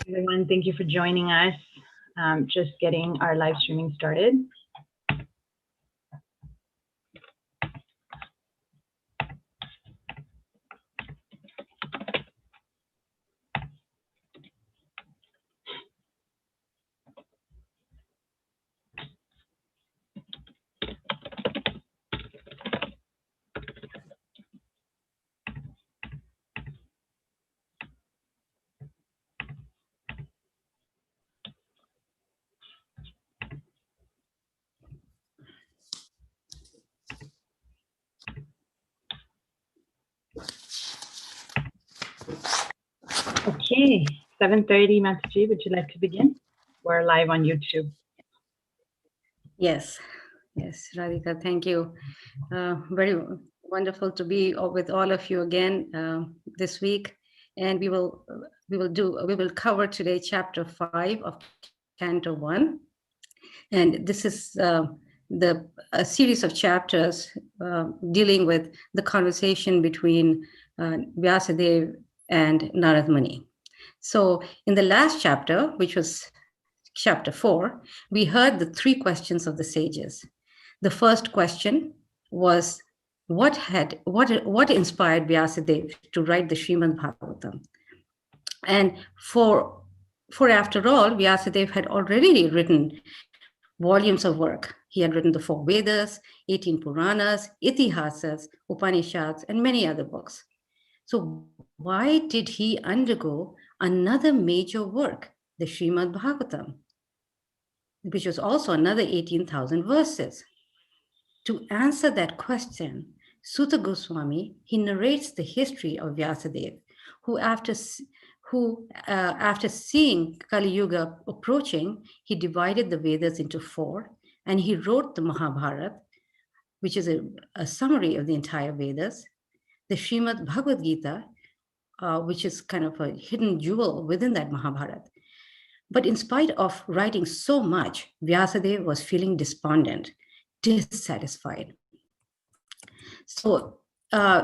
Everyone, thank you for joining us. Just getting our live streaming started. Okay, 7:30, Mataji, would you like to begin? We're live on YouTube. Yes, Radhika, thank you. Very wonderful to be with all of you again this week, and we will cover today chapter 5 of Canto 1, and this is a series of chapters dealing with the conversation between Vyasadeva and Narad Muni. So in the last chapter, which was chapter 4, we heard the 3 questions of the sages. The first question was, what inspired Vyasadeva to write the Srimad Bhagavatam? And for after all, Vyasadeva had already written volumes of work. He had written the 4 Vedas, 18 Puranas, Itihasas, Upanishads, and many other books. So why did he undergo another major work, the Srimad Bhagavatam, which was also another 18,000 verses? To answer that question, Sutta Goswami, he narrates the history of Vyasadeva, who after seeing Kali Yuga approaching, he divided the Vedas into 4, and he wrote the Mahabharata, which is a summary of the entire Vedas, the Srimad Bhagavad Gita, which is kind of a hidden jewel within that Mahabharata. But in spite of writing so much, Vyasadeva was feeling despondent, dissatisfied. So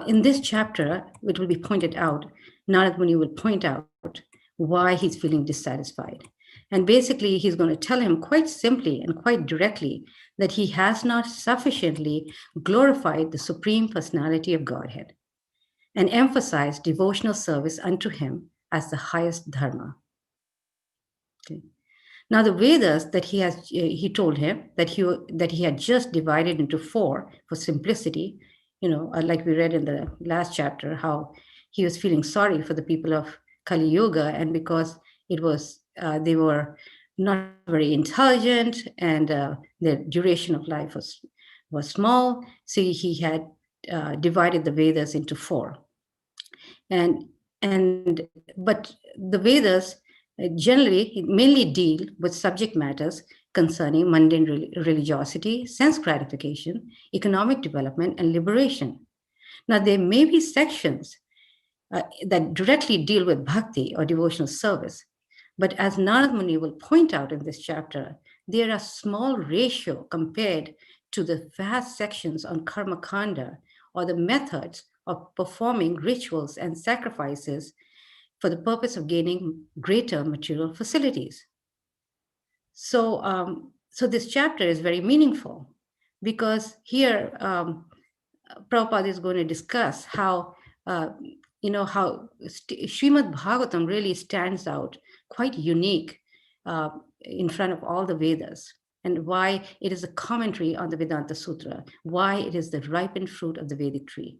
in this chapter, it will be pointed out, Narad Muni will point out why he's feeling dissatisfied. And basically, he's going to tell him quite simply and quite directly that he has not sufficiently glorified the Supreme Personality of Godhead and emphasized devotional service unto him as the highest dharma. Okay. Now, the Vedas that he told him that he had just divided into 4 for simplicity, like we read in the last chapter, how he was feeling sorry for the people of Kali Yuga, and because it was they were not very intelligent and their duration of life was small, so he had divided the Vedas into 4. But the Vedas generally mainly deal with subject matters concerning mundane religiosity, sense gratification, economic development, and liberation. Now, there may be sections that directly deal with bhakti or devotional service, but as Narad Muni will point out in this chapter, they are a small ratio compared to the vast sections on karma kanda, or the methods of performing rituals and sacrifices for the purpose of gaining greater material facilities. So, so this chapter is very meaningful because here Prabhupada is going to discuss how Srimad Bhagavatam really stands out, quite unique in front of all the Vedas, and why it is a commentary on the Vedanta Sutra, why it is the ripened fruit of the Vedic tree.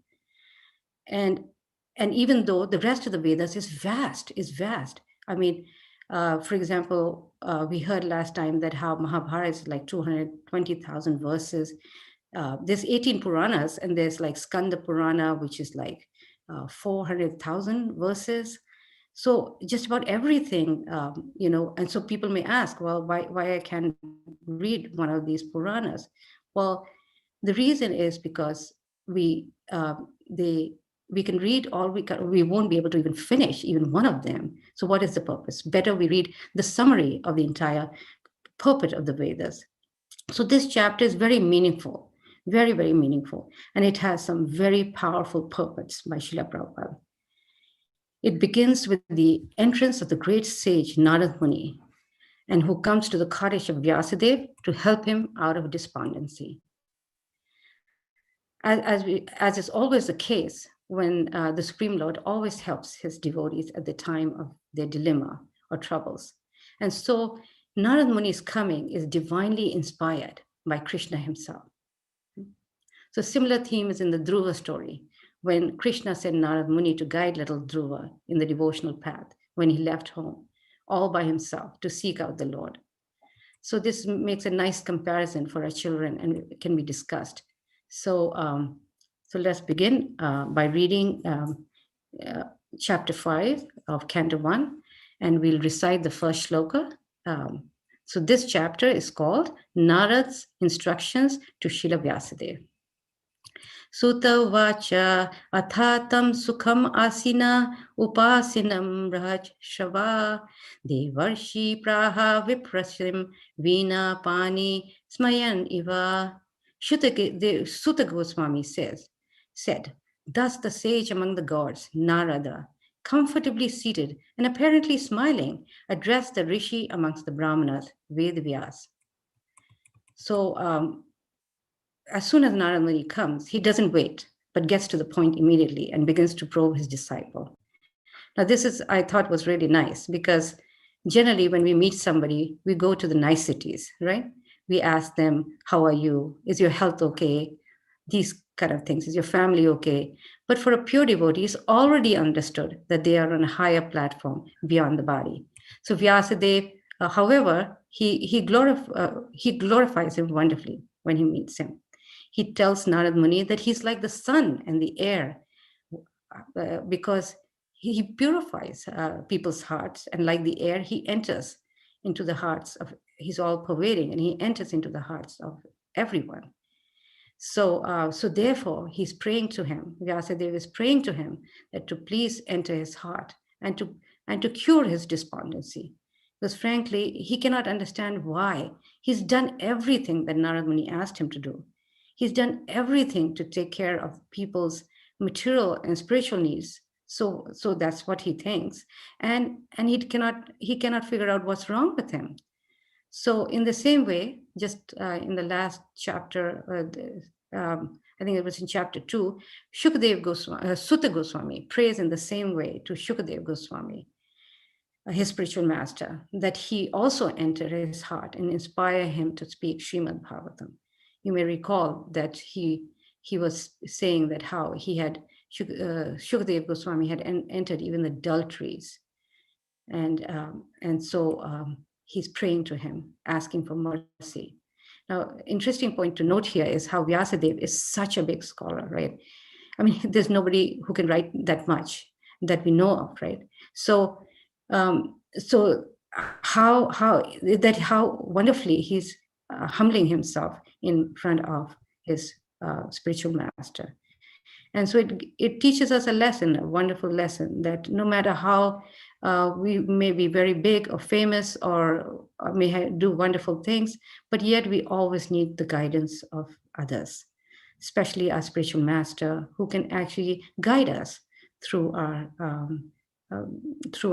And even though the rest of the Vedas is vast. I mean, for example, we heard last time that how Mahabharata is like 220,000 verses. There's 18 Puranas, and there's like Skanda Purana, which is like 400,000 verses. So just about everything, and so people may ask, well, why I can't read one of these Puranas? Well, the reason is because we can read all we won't be able to even finish even one of them. So what is the purpose? Better we read the summary of the entire purport of the Vedas. So this chapter is very meaningful, very, very meaningful. And it has some very powerful purports by Srila Prabhupada. It begins with the entrance of the great sage Narad Muni, and who comes to the cottage of Vyasadeva to help him out of despondency. As is always the case, when the Supreme Lord always helps his devotees at the time of their dilemma or troubles. And so Narad Muni's coming is divinely inspired by Krishna himself. So similar theme is in the Dhruva story, when Krishna sent Narad Muni to guide little Dhruva in the devotional path when he left home, all by himself to seek out the Lord. So this makes a nice comparison for our children and can be discussed. So let's begin by reading chapter 5 of Canto 1, and we'll recite the first shloka. So this chapter is called Narad's Instructions to Srila Vyasadeva. Sutta vacha athatam sukham asina upasinam raj shava devarshi praha viprasim vina pani smayan iva. Sutta Goswami said, thus the sage among the gods, Narada, comfortably seated and apparently smiling, addressed the rishi amongst the brahmanas, Vedavyas. So as soon as Narada Muni comes, he doesn't wait, but gets to the point immediately and begins to probe his disciple. Now, this I thought was really nice, because generally when we meet somebody, we go to the niceties, right? We ask them, how are you? Is your health okay? These kind of things. Is your family okay? But for a pure devotee, he's already understood that they are on a higher platform beyond the body. So Vyasadeva, however, he glorifies him wonderfully when he meets him. He tells Narad Muni that he's like the sun and the air, because he purifies people's hearts, and like the air, he enters into the hearts of, he's all pervading, and he enters into the hearts of everyone. So therefore, he's praying to him. Vyasadeva is praying to him that to please enter his heart and to cure his despondency. Because frankly, he cannot understand why. He's done everything that Narad Muni asked him to do. He's done everything to take care of people's material and spiritual needs. So that's what he thinks, and he cannot figure out what's wrong with him. So in the same way, just in the last chapter, I think it was in chapter 2, Sutta Goswami prays in the same way to Shukadeva Goswami, his spiritual master, that he also enter his heart and inspire him to speak Srimad Bhagavatam. You may recall that he was saying that how he had, Shukadeva Goswami had entered even the dull trees. And so he's praying to him, asking for mercy. Now, interesting point to note here is how Vyasadeva is such a big scholar, right? I mean, there's nobody who can write that much that we know of, right? So how wonderfully he's humbling himself in front of his spiritual master. And so it teaches us a lesson, a wonderful lesson, that no matter how we may be very big or famous or may do wonderful things, but yet we always need the guidance of others, especially our spiritual master, who can actually guide us through our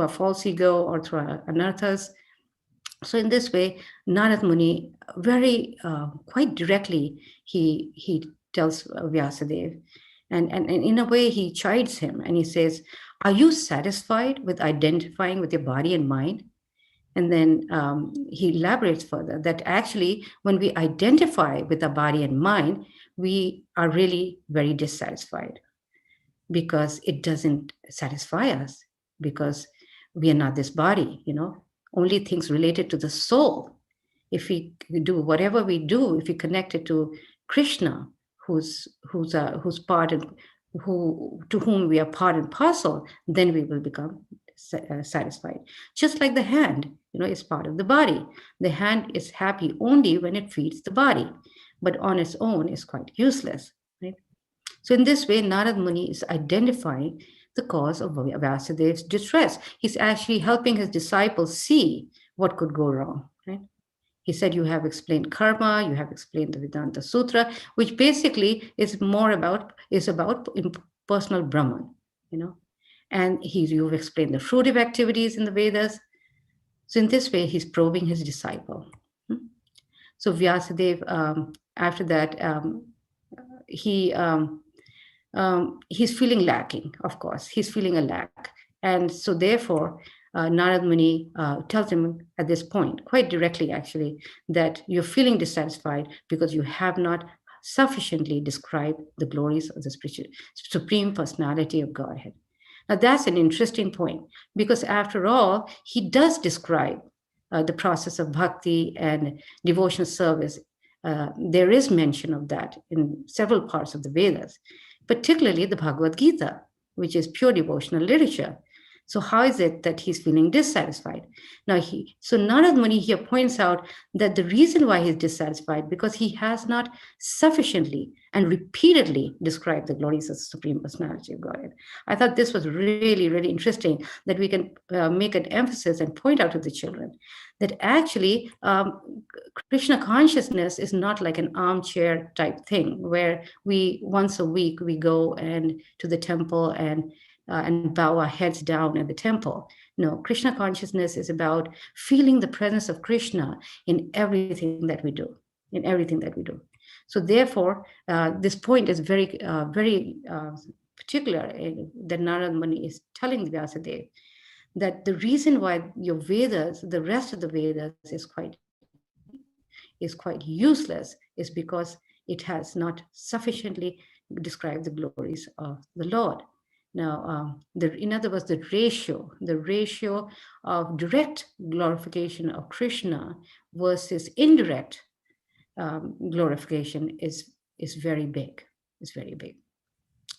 false ego or through our anarthas. So in this way, Narad Muni very quite directly he tells Vyasadeva, and in a way he chides him, and he says, "Are you satisfied with identifying with your body and mind?" And then he elaborates further that actually, when we identify with our body and mind, we are really very dissatisfied, because it doesn't satisfy us, because we are not this body, only things related to the soul. If we do whatever we do, if we connect it to Krishna, who's part and to whom we are part and parcel, then we will become satisfied. Just like the hand, is part of the body. The hand is happy only when it feeds the body, but on its own is quite useless, right? So in this way, Narad Muni is identifying the cause of Vyasadev's distress. He's actually helping his disciples see what could go wrong, right? He said, you have explained karma, you have explained the Vedanta Sutra, which basically is about personal Brahman, And you've explained the fruitive activities in the Vedas. So in this way, he's probing his disciple. So Vyasadeva, after that, he's feeling lacking, of course. He's feeling a lack. And so therefore, Narad Muni tells him at this point, quite directly actually, that you're feeling dissatisfied because you have not sufficiently described the glories of the spiritual, Supreme Personality of Godhead. Now that's an interesting point, because after all, he does describe the process of bhakti and devotional service. There is mention of that in several parts of the Vedas, particularly the Bhagavad Gita, which is pure devotional literature. So how is it that he's feeling dissatisfied? So Narad Muni here points out that the reason why he's dissatisfied because he has not sufficiently and repeatedly described the glories of the Supreme Personality of Godhead. I thought this was really, really interesting that we can make an emphasis and point out to the children that actually Krishna consciousness is not like an armchair type thing where we once a week we go and to the temple and bow our heads down at the temple. No, Krishna consciousness is about feeling the presence of Krishna in everything that we do, in everything that we do. So therefore, this point is very, very particular that Narad Muni is telling Vyasadeva that the reason why your Vedas, the rest of the Vedas is quite useless is because it has not sufficiently described the glories of the Lord. Now, in other words, the ratio of direct glorification of Krishna versus indirect glorification is very big. It's very big.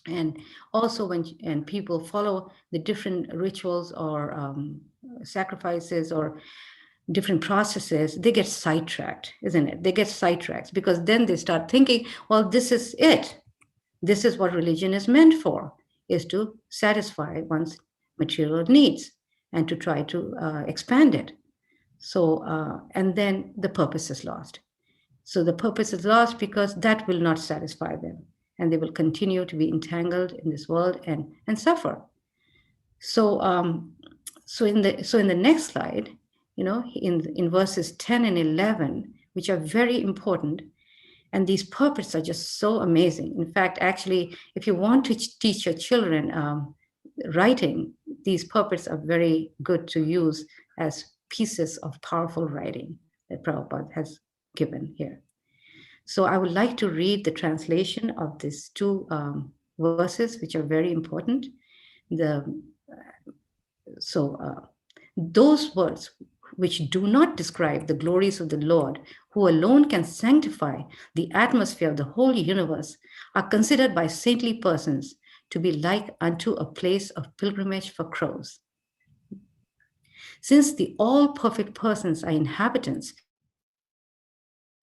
And also when people follow the different rituals or sacrifices or different processes, they get sidetracked, isn't it? They get sidetracked because then they start thinking, well, this is it. This is what religion is meant for, is to satisfy one's material needs and to try to expand it. So, and then the purpose is lost. So the purpose is lost because that will not satisfy them, and they will continue to be entangled in this world and suffer. So, so in the next slide, in verses 10 and 11, which are very important, and these purports are just so amazing. In fact, actually, if you want to teach your children writing, these purports are very good to use as pieces of powerful writing that Prabhupada has given here. So I would like to read the translation of these two verses, which are very important. Those words which do not describe the glories of the Lord, who alone can sanctify the atmosphere of the whole universe, are considered by saintly persons to be like unto a place of pilgrimage for crows. Since the all-perfect persons are inhabitants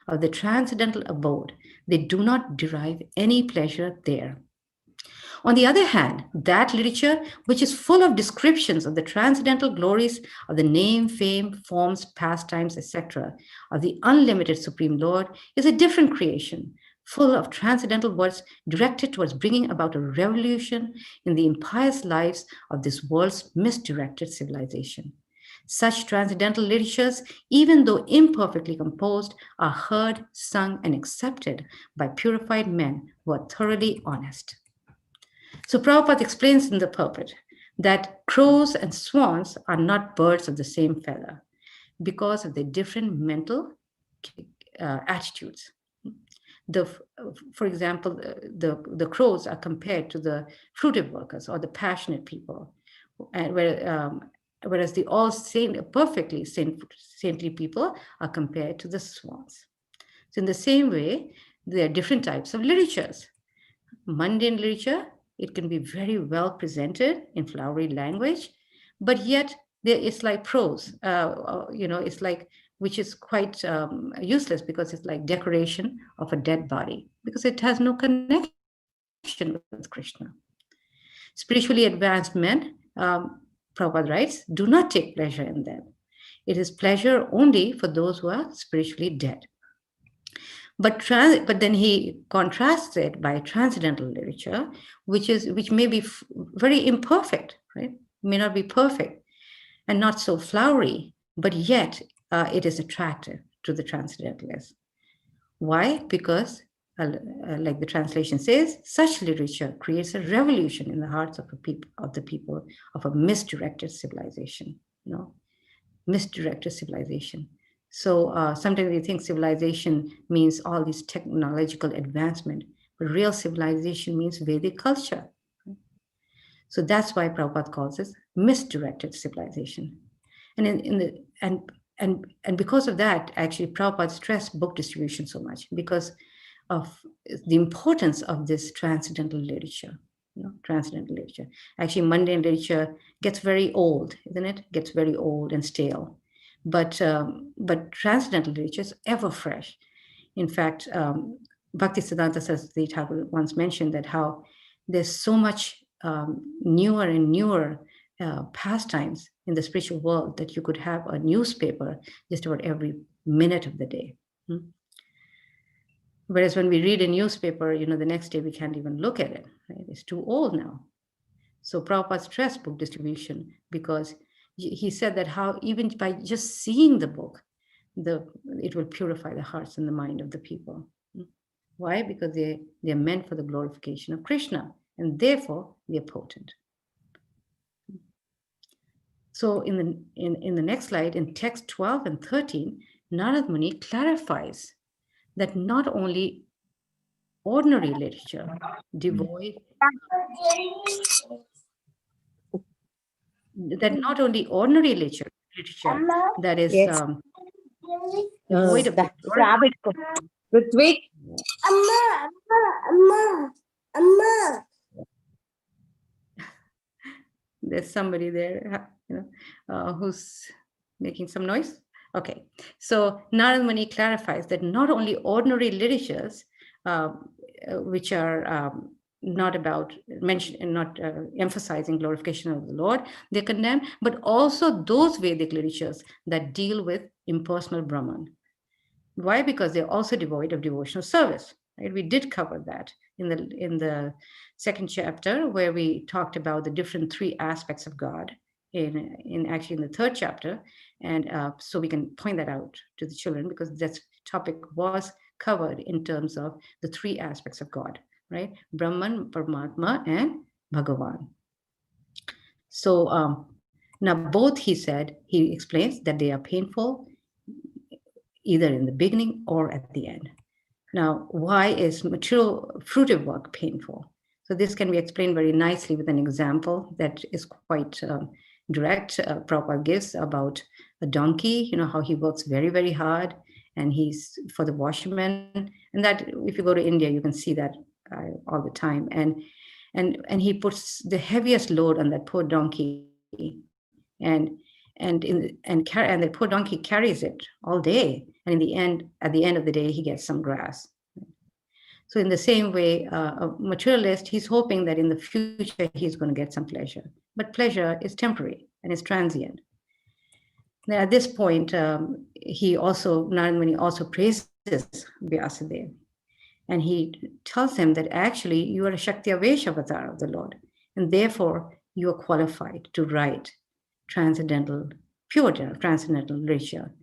of the transcendental abode, they do not derive any pleasure there. On the other hand, that literature, which is full of descriptions of the transcendental glories of the name, fame, forms, pastimes, etc., of the unlimited Supreme Lord, is a different creation, full of transcendental words directed towards bringing about a revolution in the impious lives of this world's misdirected civilization. Such transcendental literatures, even though imperfectly composed, are heard, sung, and accepted by purified men who are thoroughly honest. So Prabhupada explains in the purport that crows and swans are not birds of the same feather because of their different mental attitudes. For example, the crows are compared to the fruitive workers or the passionate people, whereas the all perfectly saintly people are compared to the swans. So in the same way, there are different types of literatures. Mundane literature, it can be very well presented in flowery language, but yet it's like prose, it's like, which is quite useless because it's like decoration of a dead body because it has no connection with Krishna. Spiritually advanced men, Prabhupada writes, do not take pleasure in them. It is pleasure only for those who are spiritually dead. But then he contrasts it by transcendental literature, which may be very imperfect, right? It may not be perfect and not so flowery, but yet it is attractive to the transcendentalist. Why? Because, like the translation says, such literature creates a revolution in the hearts of the people of a misdirected civilization. Misdirected civilization. So sometimes we think civilization means all this technological advancement, but real civilization means Vedic culture. So that's why Prabhupada calls it misdirected civilization. And and because of that, actually, Prabhupada stressed book distribution so much because of the importance of this transcendental literature. Transcendental literature. Actually, mundane literature gets very old, isn't it? Gets very old and stale. But transcendental literature is ever fresh. In fact, Bhaktisiddhanta Saraswati Thakur once mentioned that how there's so much newer and newer pastimes in the spiritual world that you could have a newspaper just about every minute of the day. Whereas when we read a newspaper, the next day we can't even look at it. Right? It's too old now. So Prabhupada stressed book distribution because he said that how even by just seeing the book, it will purify the hearts and the mind of the people. Why? Because they're meant for the glorification of Krishna, and therefore they're potent. So in the next slide, in text 12 and 13, Narad Muni clarifies that not only ordinary literature devoid that not only ordinary literature that is Yes. devoid of Grab it. Ritvik. Amma. There's somebody there, who's making some noise. Okay, so Narad Muni clarifies that not only ordinary literatures, which are not about not emphasizing glorification of the Lord, they're condemned, but also those Vedic literatures that deal with impersonal Brahman. Why? Because they're also devoid of devotional service. Right? We did cover that in the second chapter, where we talked about the different three aspects of God. In the third chapter, and so we can point that out to the children because that topic was covered in terms of the three aspects of God, right? Brahman, Paramatma, and Bhagavan. So now both, he explains that they are painful either in the beginning or at the end. Now, why is material fruitive work painful? So this can be explained very nicely with an example that is quite direct. Prabhupada gives about a donkey, how he works very, very hard, and he's for the washerman. And that, if you go to India, you can see that all the time. And he puts the heaviest load on that poor donkey, and the poor donkey carries it all day. And at the end of the day, he gets some grass. So in the same way, a materialist, he's hoping that in the future, he's going to get some pleasure. But pleasure is temporary and is transient. Now, at this point, Narad Muni also praises Vyasadeva. And he tells him that actually you are a Shakti Avesh avatar of the Lord. And therefore, you are qualified to write pure transcendental literature.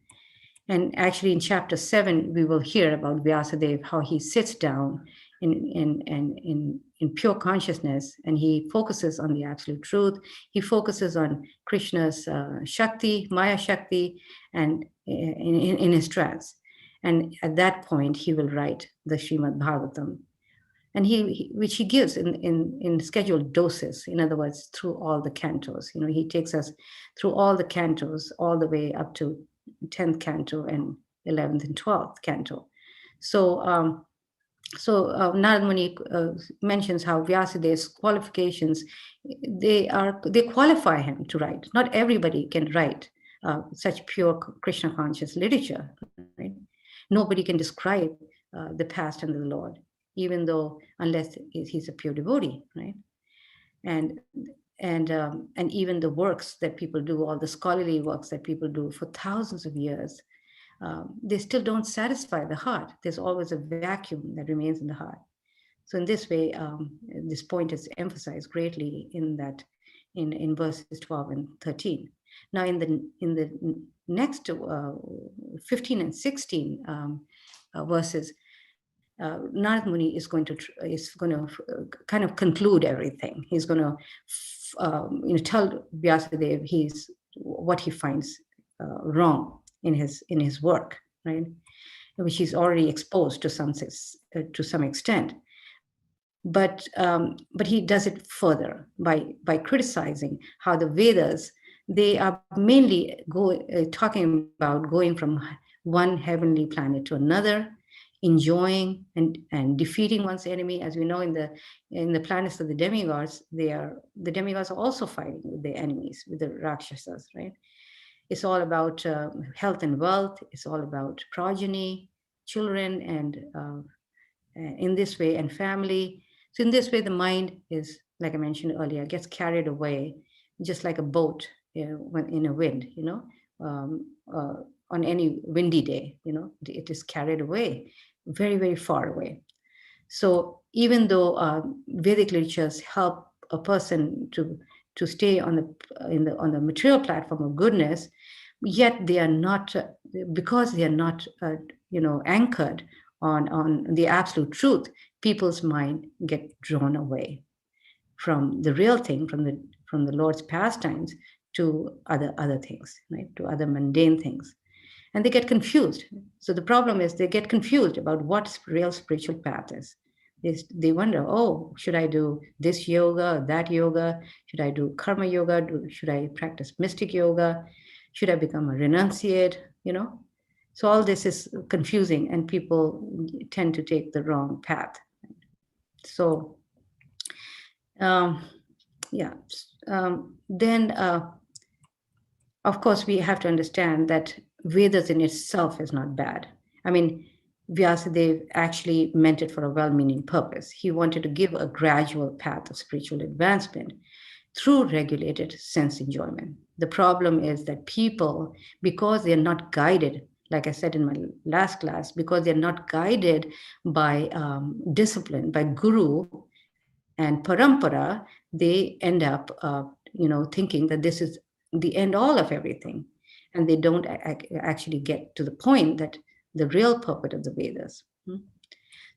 And actually in chapter 7, we will hear about Vyasadeva, how he sits down in pure consciousness, and he focuses on the absolute truth. He focuses on Krishna's Shakti, Maya Shakti, and in his trance. And at that point, he will write the Srimad Bhagavatam, and which he gives in scheduled doses. In other words, through all the cantos. He takes us through all the cantos, all the way up to 10th canto and 11th and 12th canto. So Narad Muni mentions how Vyasadeva's qualifications, they qualify him to write. Not everybody can write such pure Krishna conscious literature. Right? Nobody can describe the past and the Lord, even though unless he's a pure devotee, right? And even the works that people do, all the scholarly works that people do for thousands of years, they still don't satisfy the heart. There's always a vacuum that remains in the heart. So in this way, this point is emphasized greatly in that in verses 12 and 13. Now in the next 15 and 16 verses, Narad Muni is going to kind of conclude everything. He's going to tell Vyasadeva what he finds wrong in his work, right? Which he's already exposed to some extent. But he does it further by criticizing how the Vedas, they are mainly talking about going from one heavenly planet to another, enjoying and defeating one's enemy. As we know, in the planets of the demigods, the demigods are also fighting with their enemies, with the Rakshasas, right? It's all about health and wealth. It's all about progeny, children, and in this way, and family. So in this way, the mind is, like I mentioned earlier, gets carried away, just like a boat when in a wind, on any windy day, it is carried away, very, very far away. So even though Vedic literatures help a person to stay on the material platform of goodness, yet they are not, because they are not anchored on the absolute truth, people's mind get drawn away from the real thing, from the Lord's pastimes to other things, right? To other mundane things. And they get confused. So the problem is they get confused about what real spiritual path is. They wonder, oh, should I do this yoga, that yoga? Should I do karma yoga? Should I practice mystic yoga? Should I become a renunciate? So all this is confusing, and people tend to take the wrong path. So, then, of course, we have to understand that Vedas in itself is not bad. I mean, Vyasadeva actually meant it for a well-meaning purpose. He wanted to give a gradual path of spiritual advancement through regulated sense enjoyment. The problem is that people, because they're not guided, like I said in my last class, because they're not guided by discipline, by guru and parampara, they end up, thinking that this is the end all of everything. And they don't actually get to the point that the real purpose of the Vedas.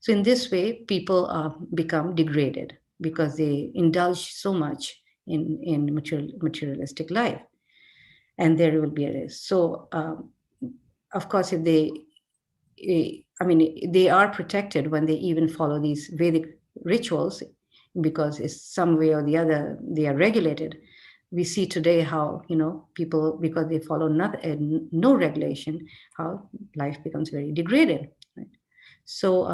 So in this way, people become degraded because they indulge so much in materialistic life. And there will be a risk. So, of course, if they are protected when they even follow these Vedic rituals, because it's some way or the other, they are regulated. We see today how, people, because they follow no regulation, how life becomes very degraded. Right? So,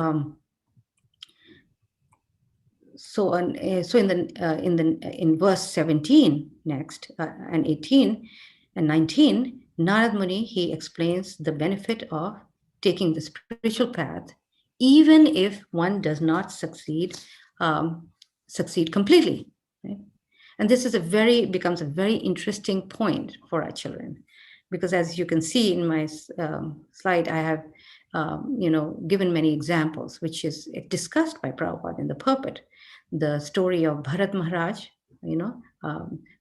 in verse 17 next, and 18 and 19, Narad Muni, he explains the benefit of taking the spiritual path, even if one does not succeed completely. Right? And this is becomes a very interesting point for our children, because as you can see in my slide, I have given many examples, which is discussed by Prabhupada in the pulpit. The story of Bharat Maharaj,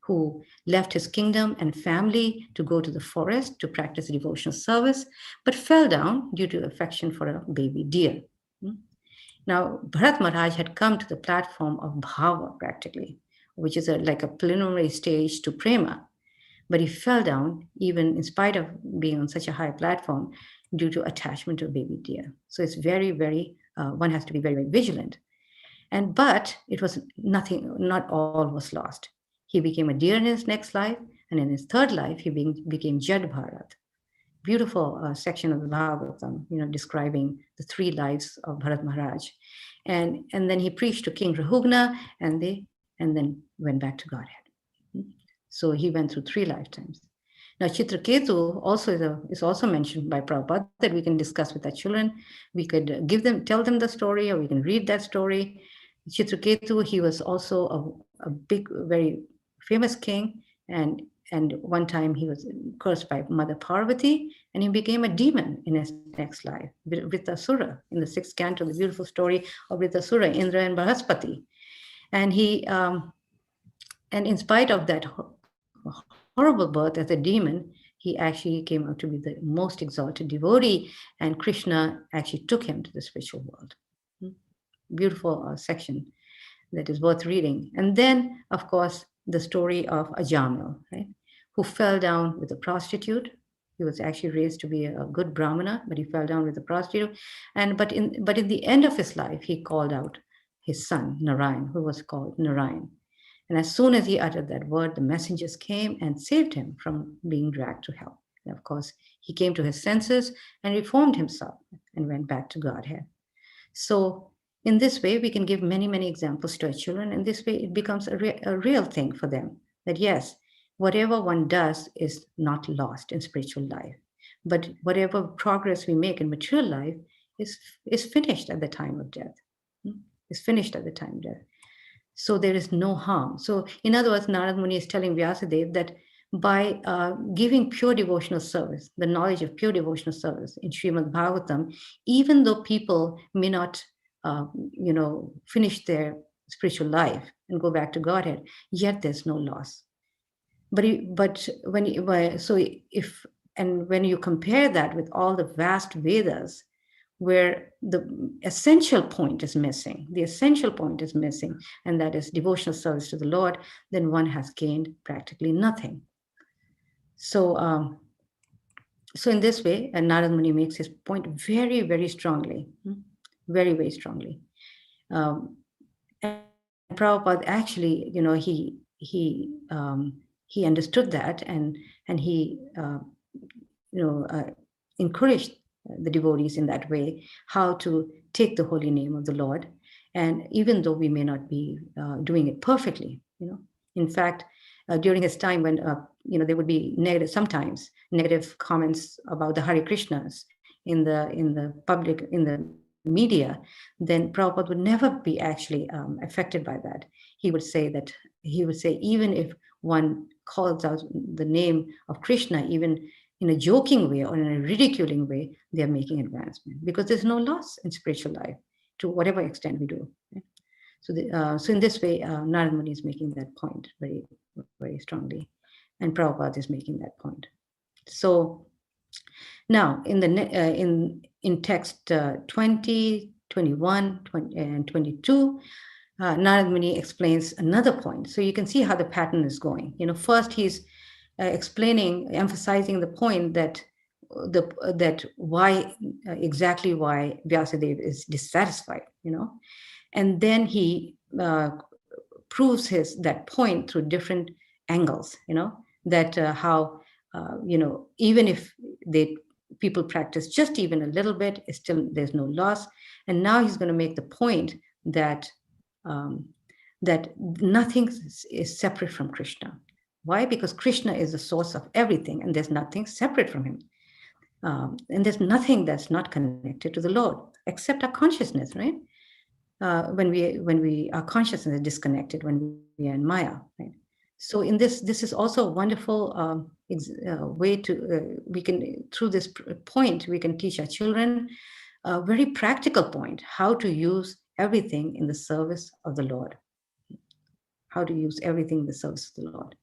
who left his kingdom and family to go to the forest to practice devotional service, but fell down due to affection for a baby deer. Now, Bharat Maharaj had come to the platform of bhava practically, which is like a preliminary stage to prema. But he fell down, even in spite of being on such a high platform, due to attachment to a baby deer. So it's very, very, one has to be very, very vigilant. But it was nothing, not all was lost. He became a deer in his next life, and in his third life, he became Jad Bharat. Beautiful section of the Bhagavatam, describing the 3 lives of Bharat Maharaj. And then he preached to King Rahugna, and then went back to Godhead. So he went through 3 lifetimes. Now, Chitraketu is also mentioned by Prabhupada, that we can discuss with our children. We could tell them the story, or we can read that story. Chitraketu, he was also a big, very famous king, and one time he was cursed by Mother Parvati, and he became a demon in his next life, Vritasura, in the 6th canto, the beautiful story of Vritasura, Indra and Bahaspati. And he And in spite of that horrible birth as a demon, he actually came out to be the most exalted devotee, and Krishna actually took him to the spiritual world. Beautiful section that is worth reading. And then, of course, the story of Ajamil, right, who fell down with a prostitute. He was actually raised to be a good Brahmana, but he fell down with a prostitute. But in the end of his life, he called out his son, Narayan, who was called Narayan. And as soon as he uttered that word, the messengers came and saved him from being dragged to hell. And of course, he came to his senses and reformed himself and went back to Godhead. So in this way, we can give many, many examples to our children. And this way, it becomes a real thing for them that yes, whatever one does is not lost in spiritual life. But whatever progress we make in material life is finished at the time of death. Is finished at the time of death. So there is no harm. So in other words, Narad Muni is telling Vyasadeva that by giving pure devotional service, the knowledge of pure devotional service in Srimad Bhagavatam, even though people may not, finish their spiritual life and go back to Godhead, yet there's no loss. When you compare that with all the vast Vedas, where the essential point is missing, and that is devotional service to the Lord, then one has gained practically nothing. So in this way, Narad Muni makes his point very, very strongly, very, very strongly. And Prabhupada actually, he understood that, and he, encouraged the devotees in that way, how to take the holy name of the Lord. And even though we may not be doing it perfectly, in fact, during his time when, there would be sometimes negative comments about the Hare Krishnas in the public, in the media, then Prabhupada would never be actually affected by that. He would say, even if one calls out the name of Krishna, even in a joking way or in a ridiculing way, they are making advancement, because there's no loss in spiritual life to whatever extent we do. Right? So in this way, Narad Muni is making that point very, very strongly, and Prabhupada is making that point. So now in text 20, 21, 20, and 22, Narad Muni explains another point. So you can see how the pattern is going. First he's emphasizing the point that why Vyasadeva is dissatisfied, and then he proves that point through different angles, that how even if people practice just even a little bit, still there's no loss. And now he's going to make the point that nothing is separate from Krishna. Why? Because Krishna is the source of everything, and there's nothing separate from him. And there's nothing that's not connected to the Lord, except our consciousness, right? When our consciousness is disconnected, when we are in Maya, right? So in this is also a wonderful way to, through this point, we can teach our children a very practical point, how to use everything in the service of the Lord. How to use everything in the service of the Lord.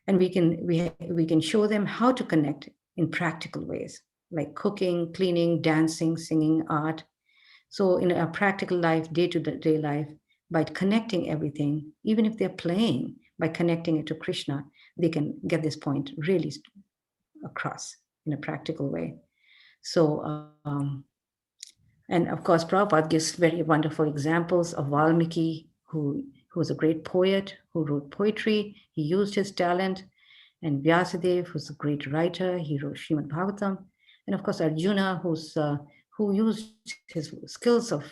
And we can show them how to connect in practical ways, like cooking, cleaning, dancing, singing, art. So in a practical life, day-to-day life, by connecting everything, even if they're playing, by connecting it to Krishna, they can get this point really across in a practical way. So, and of course, Prabhupada gives very wonderful examples of Valmiki, who was a great poet, who wrote poetry. He used his talent. And Vyasadeva, who's a great writer, he wrote Srimad Bhagavatam. And of course, Arjuna, who used his skills of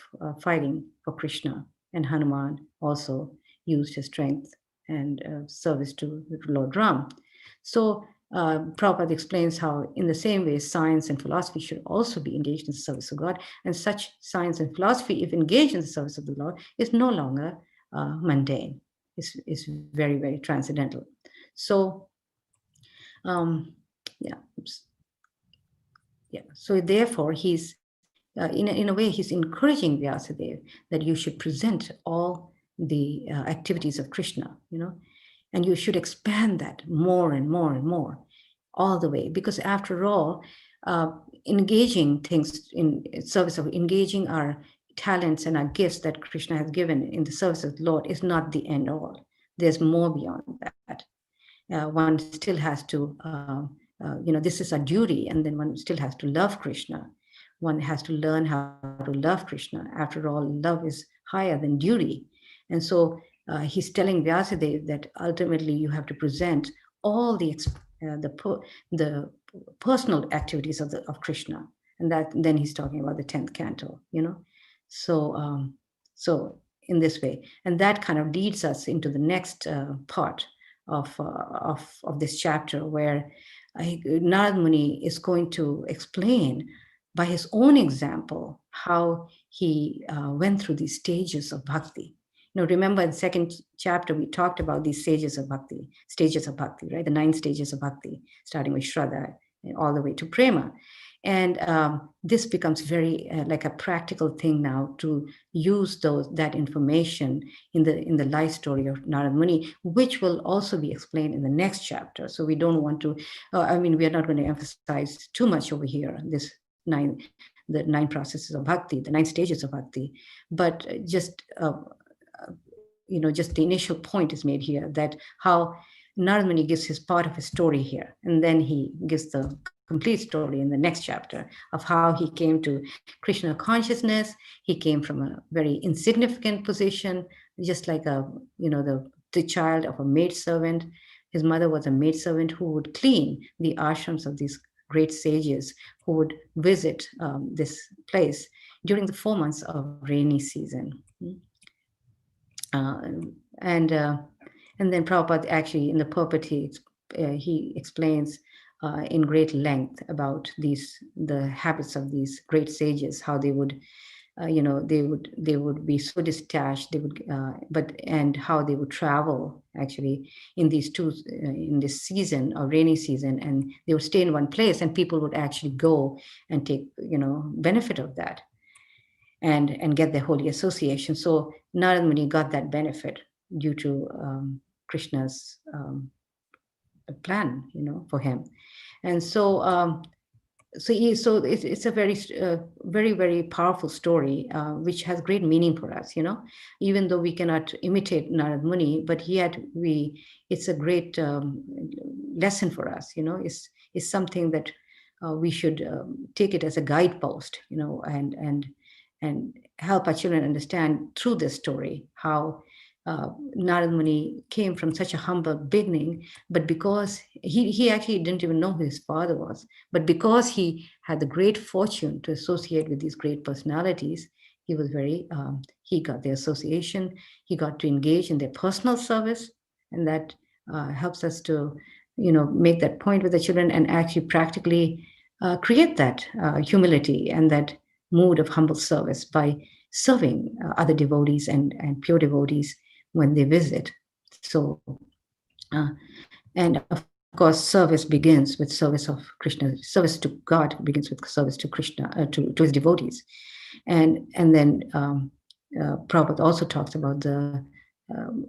fighting for Krishna. And Hanuman also used his strength and service to Lord Ram. So Prabhupada explains how, in the same way, science and philosophy should also be engaged in the service of God. And such science and philosophy, if engaged in the service of the Lord, is no longer mundane. It's very, very transcendental. So, So therefore, he's in a way he's encouraging Vyasadeva that you should present all the activities of Krishna, And you should expand that more and more and more all the way, because after all, engaging things in service of engaging our talents and our gifts that Krishna has given in the service of the Lord is not the end all. There's more beyond that. One still has to, this is a duty, and then one still has to love Krishna. One has to learn how to love Krishna. After all, love is higher than duty. And so he's telling Vyasadeva that ultimately you have to present all the personal activities of Krishna. And that then he's talking about the 10th canto, So, so in this way, and that kind of leads us into the next part of this chapter, where Narad Muni is going to explain by his own example how he went through these stages of bhakti. Remember in the second chapter, we talked about these stages of bhakti, right? The 9 stages of bhakti, starting with Shraddha all the way to Prema. And this becomes very like a practical thing now to use that information in the life story of Narad Muni, which will also be explained in the next chapter. So we don't want to, we are not going to emphasize too much over here, the 9 processes of bhakti, the 9 stages of bhakti, but just just the initial point is made here, that how Narad Muni gives his part of his story here, and then he gives the complete story in the next chapter of how he came to Krishna consciousness. He came from a very insignificant position, just like the child of a maidservant. His mother was a maidservant who would clean the ashrams of these great sages who would visit this place during the 4 months of rainy season. And then Prabhupada actually in the purport he explains in great length about the habits of these great sages, how they would they would be so detached, they would and how they would travel actually in this season or rainy season, and they would stay in one place, and people would actually go and take benefit of that and get their holy association. So Narad Muni got that benefit due to Krishna's plan, for him. And so it's a very, very, very powerful story, which has great meaning for us, even though we cannot imitate Narad Muni, but yet it's a great lesson for us, it's something that we should take it as a guidepost, and help our children understand through this story how Narad Muni came from such a humble beginning, but because he actually didn't even know who his father was, but because he had the great fortune to associate with these great personalities, he was he got the association, he got to engage in their personal service, and that helps us to, make that point with the children and actually practically create that humility and that mood of humble service by serving other devotees and pure devotees when they visit. So, and of course, service begins with service of Krishna. Service to God begins with service to Krishna, to his devotees. And then Prabhupada also talks about the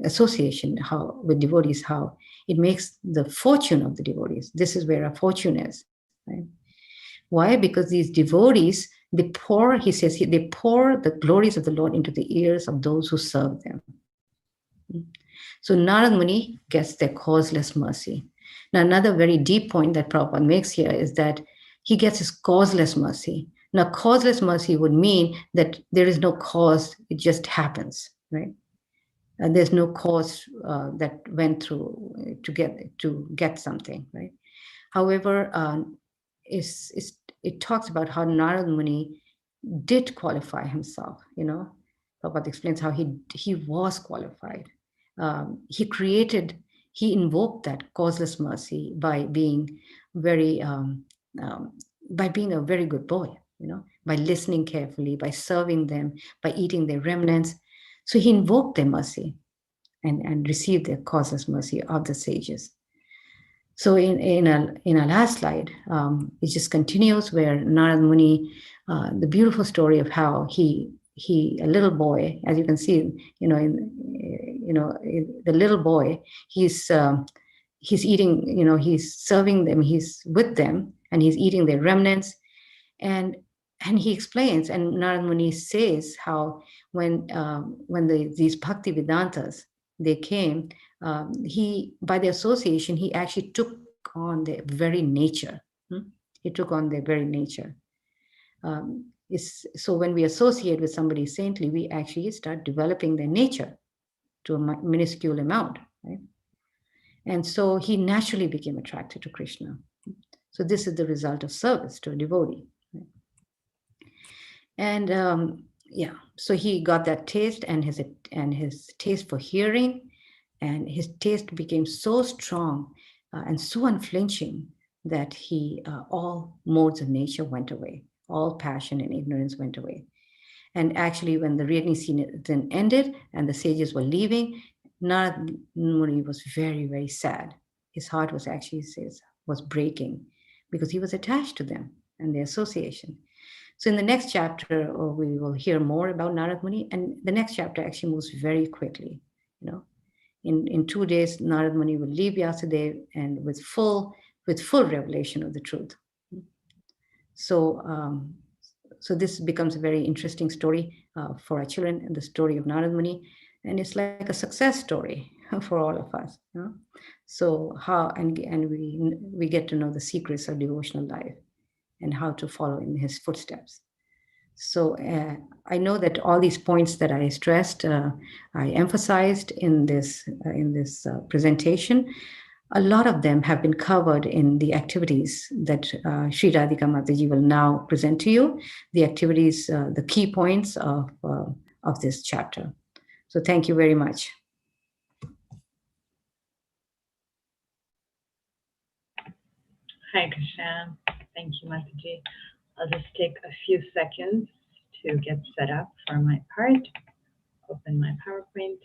association with devotees, how it makes the fortune of the devotees. This is where our fortune is. Right? Why? Because these devotees, they pour the glories of the Lord into the ears of those who serve them. So Narad Muni gets their causeless mercy. Now, another very deep point that Prabhupada makes here is that he gets his causeless mercy. Now, causeless mercy would mean that there is no cause, it just happens, right? There's no cause that went through to get something, right? However, it talks about how Narad Muni did qualify himself. Prabhupada explains how he was qualified. He invoked that causeless mercy by being very by being a very good boy, by listening carefully, by serving them, by eating their remnants. So he invoked their mercy and received their causeless mercy of the sages. So in our last slide, it just continues where Narad Muni, the beautiful story of how he a little boy, as you can see, the little boy, he's eating, he's serving them, he's with them, and he's eating their remnants. And he explains, and Narad Muni says how when these Bhakti Vedantas, they came, he, by the association, he actually took on their very nature. He took on their very nature. So when we associate with somebody saintly, we actually start developing their nature to a minuscule amount, right? And so he naturally became attracted to Krishna. So this is the result of service to a devotee. Right? And so he got that taste, and his taste for hearing, and his taste became so strong and so unflinching that all modes of nature went away. All passion and ignorance went away. And actually, when the Rajni season ended and the sages were leaving, Narad Muni was very, very sad. His heart was actually was breaking because he was attached to them and their association. So in the next chapter, we will hear more about Narad Muni, and the next chapter actually moves very quickly. In 2 days, Narad Muni will leave Vyasadeva and with full revelation of the truth. So this becomes a very interesting story for our children, and the story of Narad Muni, and it's like a success story for all of us. So how and we get to know the secrets of devotional life and how to follow in his footsteps. So I know that all these points that I stressed, I emphasized in this presentation. A lot of them have been covered in the activities that Sri Radhika Mataji will now present to you, the activities, the key points of this chapter. So thank you very much. Hi, Krishna. Thank you, Mataji. I'll just take a few seconds to get set up for my part. Open my PowerPoint.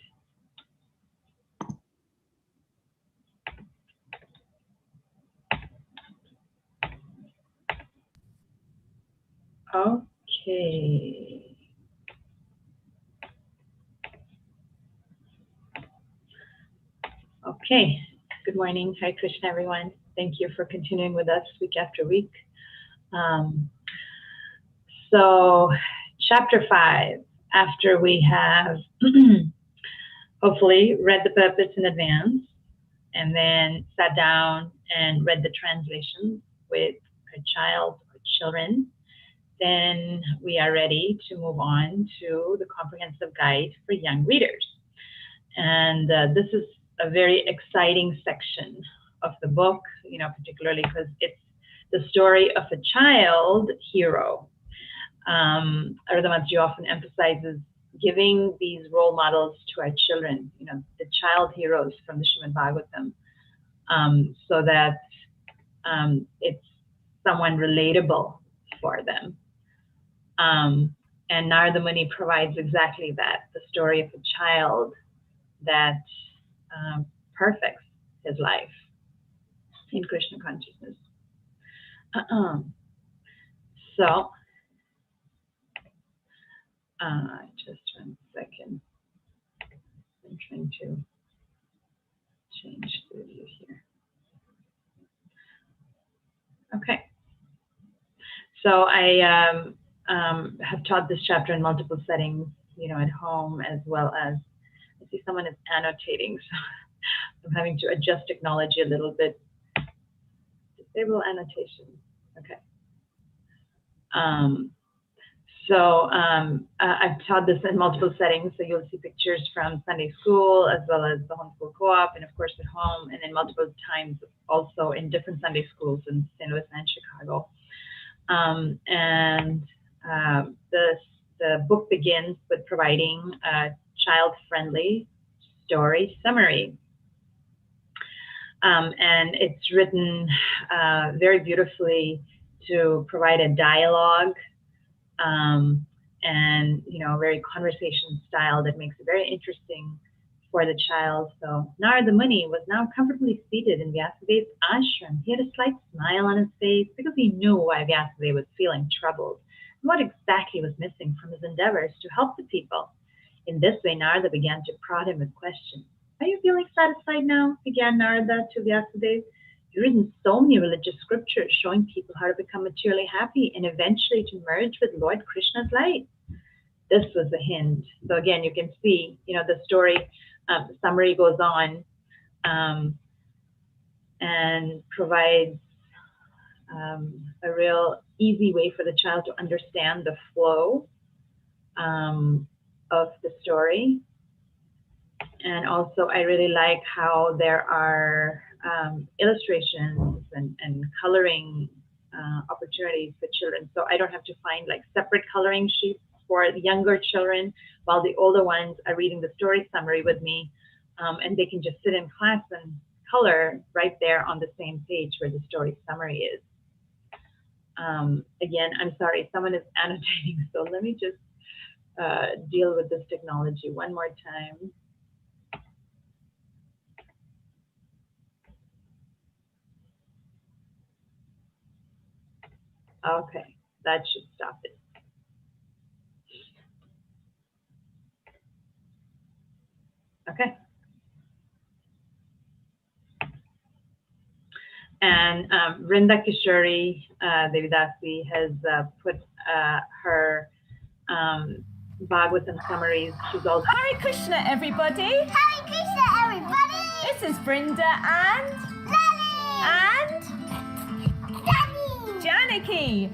Okay. Okay. Good morning. Hare Krishna, everyone. Thank you for continuing with us week after week. So, chapter 5, after we have hopefully read the purpose in advance and then sat down and read the translations with our child or children, then we are ready to move on to the comprehensive guide for young readers. And this is a very exciting section of the book, particularly because it's the story of a child hero. Aruddha Mataji often emphasizes giving these role models to our children, the child heroes from the Srimad Bhagavatam, so that it's someone relatable for them. And Narada Muni provides exactly that, the story of a child that perfects his life in Krishna consciousness. So, just 1 second. I'm trying to change the view here. Okay. So I have taught this chapter in multiple settings, at home, as well as, I see someone is annotating, so I'm having to adjust technology a little bit. Disable annotation. Okay. I've taught this in multiple settings, so you'll see pictures from Sunday school as well as the homeschool co-op, and of course at home, and then multiple times also in different Sunday schools in St. Louis and Chicago. The book begins with providing a child-friendly story summary. And it's written very beautifully to provide a dialogue and very conversation style that makes it very interesting for the child. So Narada Muni was now comfortably seated in Vyasadeva's ashram. He had a slight smile on his face because he knew why Vyasadeva was feeling troubled and what exactly was missing from his endeavors to help the people. In this way, Narada began to prod him with questions. Are you feeling satisfied now? Began Narada to Vyasadeva. You've written so many religious scriptures showing people how to become materially happy and eventually to merge with Lord Krishna's light. This was the hint. So again, you can see, the story summary goes on and provides a real easy way for the child to understand the flow of the story. And also, I really like how there are illustrations and coloring opportunities for children. So I don't have to find like separate coloring sheets for the younger children, while the older ones are reading the story summary with me, and they can just sit in class and color right there on the same page where the story summary is. Again, I'm sorry, someone is annotating, so let me just deal with this technology one more time. Okay, that should stop it. Okay. And Vrinda Kishori Devi Dasi has put her Bhagavatam summaries. She's also Hare Krishna, everybody. Hare Krishna, everybody. This is Vrinda and Janaki.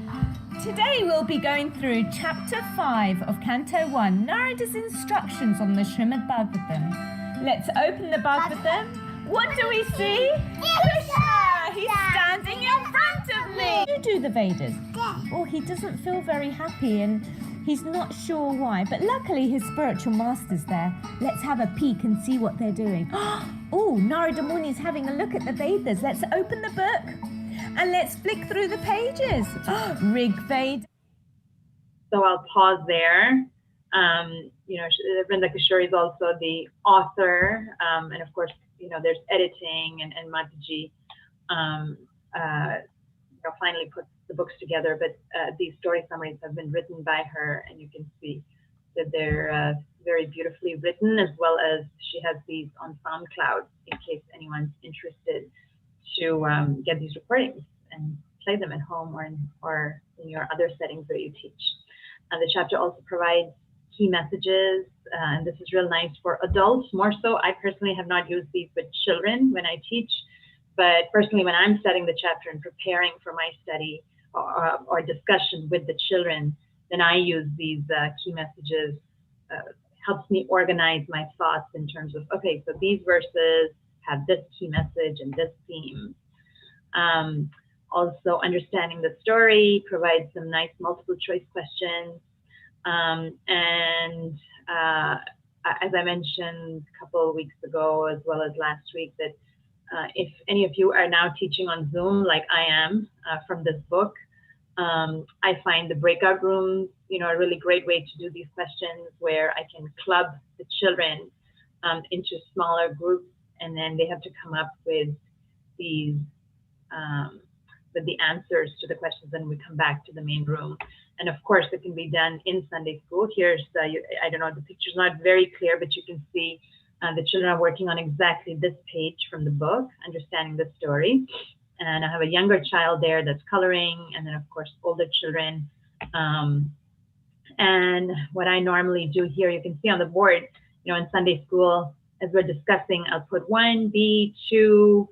Today we'll be going through chapter 5 of Canto 1, Narada's instructions on the Srimad Bhagavatam. Let's open the Bhagavatam. What do we see? Krishna! He's standing in front of me. You do the Vedas. Well, he doesn't feel very happy and he's not sure why, but luckily his spiritual master's there. Let's have a peek and see what they're doing. Oh, Narada Muni's having a look at the Vedas. Let's open the book and let's flick through the pages. Rig Veda. So I'll pause there. Vrinda Kishori is also the author, and of course, there's editing and Mataji finally put the books together, but these story summaries have been written by her, and you can see that they're very beautifully written, as well as she has these on SoundCloud in case anyone's interested to get these recordings and play them at home or in your other settings where you teach. The chapter also provides key messages, and this is real nice for adults more so. I personally have not used these with children when I teach, but personally when I'm studying the chapter and preparing for my study or discussion with the children, then I use these key messages. Helps me organize my thoughts in terms of, okay, so these verses have this key message and this theme. Also, understanding the story provides some nice multiple choice questions. As I mentioned a couple of weeks ago, as well as last week, that if any of you are now teaching on Zoom, like I am from this book, I find the breakout rooms, a really great way to do these questions, where I can club the children into smaller groups, and then they have to come up with these with the answers to the questions, and we come back to the main room. And of course, it can be done in Sunday school. Here's I don't know, the picture's not very clear, but you can see the children are working on exactly this page from the book, understanding the story. And I have a younger child there that's coloring, and then of course older children. And what I normally do here, you can see on the board, in Sunday school, as we're discussing, I'll put 1, B, 2.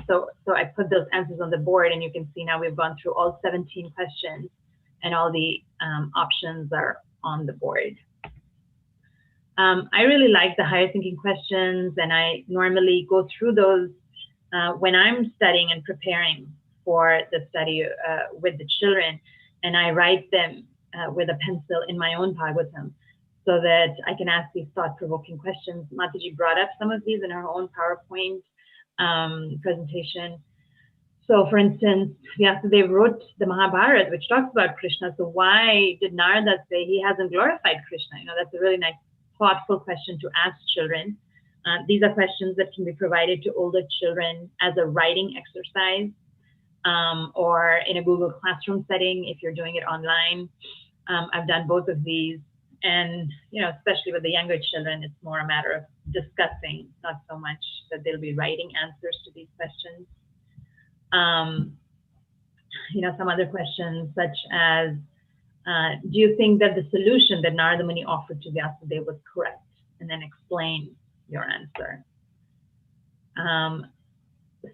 So I put those answers on the board, and you can see now we've gone through all 17 questions, and all the options are on the board. I really like the higher thinking questions, and I normally go through those when I'm studying and preparing for the study with the children, and I write them with a pencil in my own Bhagavatam, so that I can ask these thought-provoking questions. Mataji brought up some of these in her own PowerPoint presentation. So for instance, they wrote the Mahabharata, which talks about Krishna. So why did Narada say he hasn't glorified Krishna? That's a really nice, thoughtful question to ask children. These are questions that can be provided to older children as a writing exercise, or in a Google Classroom setting if you're doing it online. I've done both of these. And, especially with the younger children, it's more a matter of discussing, not so much that they'll be writing answers to these questions. Some other questions such as, do you think that the solution that Narada Muni offered to Vyasadeva was correct? And then explain your answer.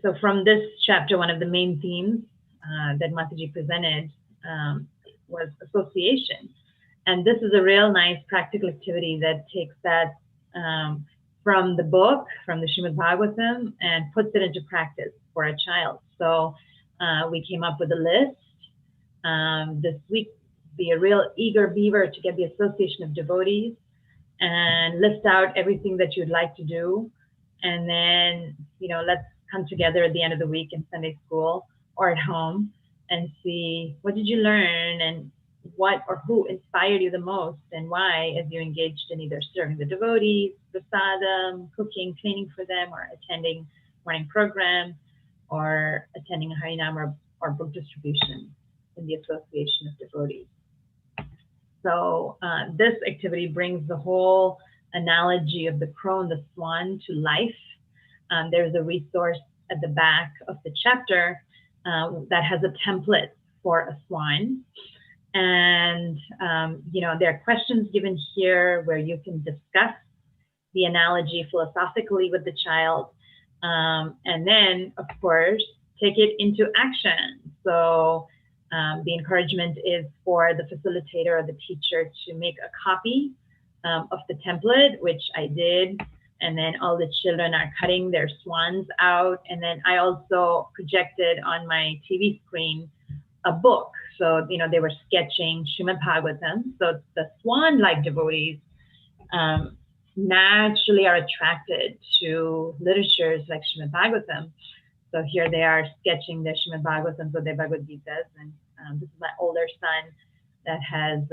So from this chapter, one of the main themes that Mataji presented was association. And this is a real nice practical activity that takes that from the book, from the Srimad Bhagavatam, and puts it into practice for a child. So we came up with a list. This week, be a real eager beaver to get the association of devotees and list out everything that you'd like to do. And then, let's come together at the end of the week in Sunday school or at home and see what did you learn and what or who inspired you the most and why, as you engaged in either serving the devotees, prasadam, cooking, cleaning for them, or attending morning program, or attending a Harinam or book distribution in the association of devotees. So this activity brings the whole analogy of the crow and the swan to life. There's a resource at the back of the chapter that has a template for a swan. And, there are questions given here where you can discuss the analogy philosophically with the child. And then, of course, take it into action. So the encouragement is for the facilitator or the teacher to make a copy of the template, which I did. And then all the children are cutting their swans out. And then I also projected on my TV screen a book. So, they were sketching Srimad Bhagavatam. So the swan-like devotees naturally are attracted to literatures like Srimad Bhagavatam. So here they are sketching their Srimad Bhagavatam, so their Bhagavad Gitas. And this is my older son that has,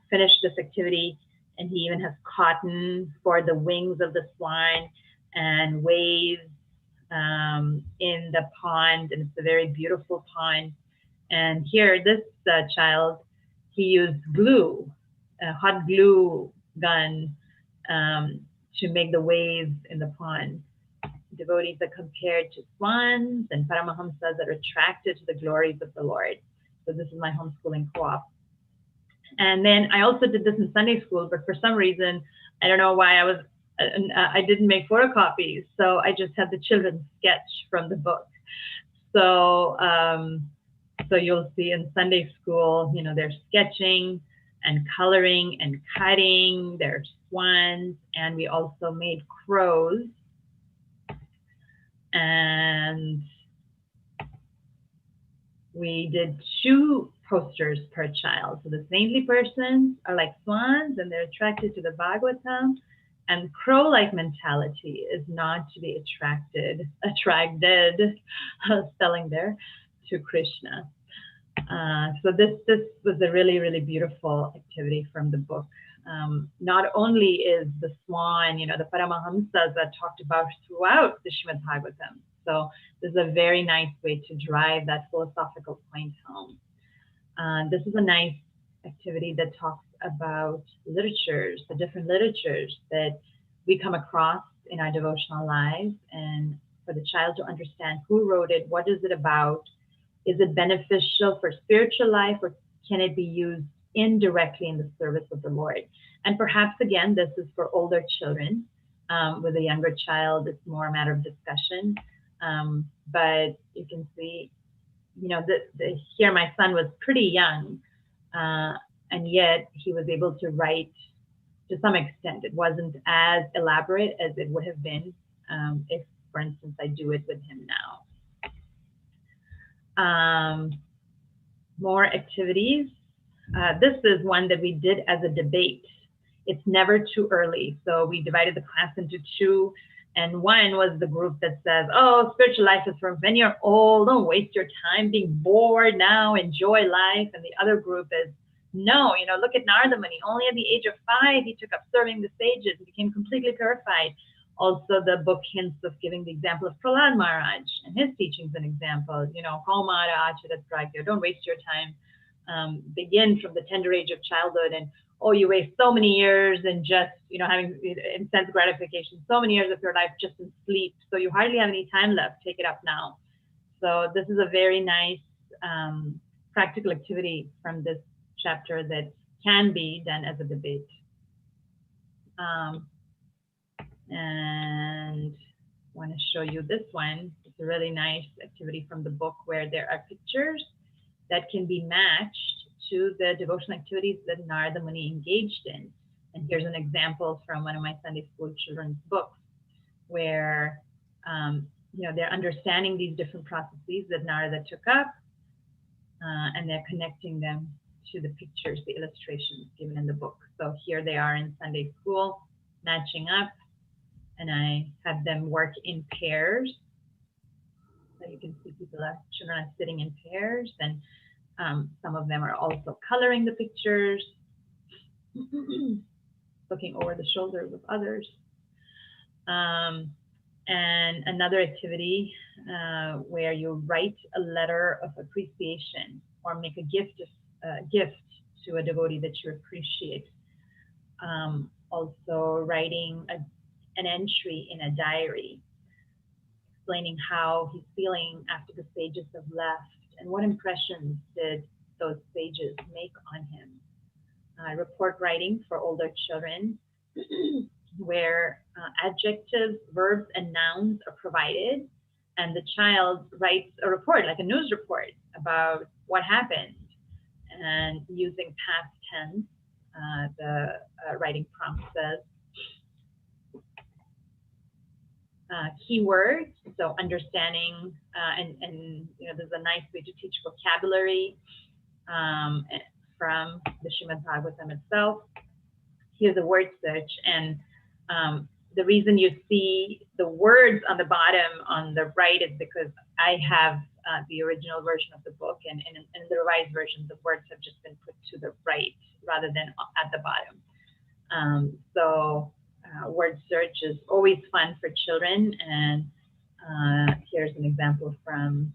finished this activity. And he even has cotton for the wings of the swan and waves in the pond. And it's a very beautiful pond. And here, this child, he used glue, a hot glue gun to make the waves in the pond. Devotees are compared to swans, and Paramahamsas are attracted to the glories of the Lord. So this is my homeschooling co-op. And then I also did this in Sunday school, but for some reason, I don't know why I didn't make photocopies. So I just had the children sketch from the book. So, so you'll see in Sunday school, they're sketching and coloring and cutting their swans. And we also made crows. And we did 2 posters per child. So the saintly persons are like swans and they're attracted to the Bhagavatam, and crow-like mentality is not to be attracted, spelling there, to Krishna. So this was a really, really beautiful activity from the book. Not only is the swan, the Paramahamsas that talked about throughout the Srimad Bhagavatam. So this is a very nice way to drive that philosophical point home. This is a nice activity that talks about literatures, the different literatures that we come across in our devotional lives, and for the child to understand who wrote it, what is it about, is it beneficial for spiritual life, or can it be used indirectly in the service of the Lord? And perhaps, again, this is for older children. With a younger child, it's more a matter of discussion. But you can see, here my son was pretty young, and yet he was able to write to some extent. It wasn't as elaborate as it would have been if, for instance, I do it with him now. More activities. This is one that we did as a debate. It's never too early. So we divided the class into 2. And one was the group that says, oh, spiritual life is for when you're old, don't waste your time being bored now, enjoy life. And the other group is, no, look at Narada Muni. Only at the age of 5, he took up serving the sages and became completely purified. Also, the book hints of giving the example of Prahlad Maharaj and his teachings an example, Kaumara Acharat Pragya, don't waste your time begin from the tender age of childhood, and oh, you waste so many years in just, you know, having intense gratification, so many years of your life just in sleep, so you hardly have any time left. Take it up now. So this is a very nice practical activity from this chapter that can be done as a debate. And I want to show you this one. It's a really nice activity from the book where there are pictures that can be matched to the devotional activities that Narada Muni engaged in. And here's an example from one of my Sunday school children's books where you know, they're understanding these different processes that Narada took up, and they're connecting them to the pictures, the illustrations given in the book. So here they are in Sunday school, matching up, and I have them work in pairs. So you can see children are sitting in pairs, and some of them are also coloring the pictures, looking over the shoulders of others. And another activity where you write a letter of appreciation or make a gift to a devotee that you appreciate. Also writing an entry in a diary, explaining how he's feeling after the sages have left and what impressions did those sages make on him. Report writing for older children, where adjectives, verbs, and nouns are provided, and the child writes a report, like a news report, about what happened, and using past tense. The writing prompt says keywords, so understanding, and you know, there's a nice way to teach vocabulary from the Srimad Bhagavatam itself. Here's a word search, and the reason you see the words on the bottom on the right is because I have the original version of the book, and in the revised version, the words have just been put to the right rather than at the bottom. So word search is always fun for children, and here's an example from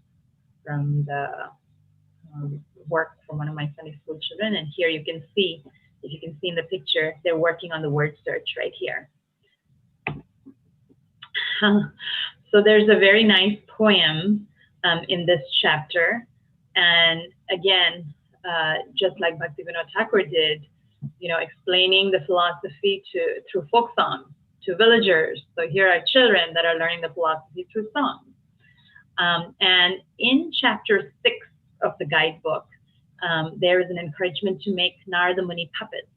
the work from one of my Sunday school children, and here you can see, if you can see in the picture, they're working on the word search right here. So there's a very nice poem in this chapter, and again, just like Bhaktivinoda Thakur did, you know, explaining the philosophy through folk song to villagers. So here are children that are learning the philosophy through song. And in chapter 6 of the guidebook, there is an encouragement to make Narada Muni puppets.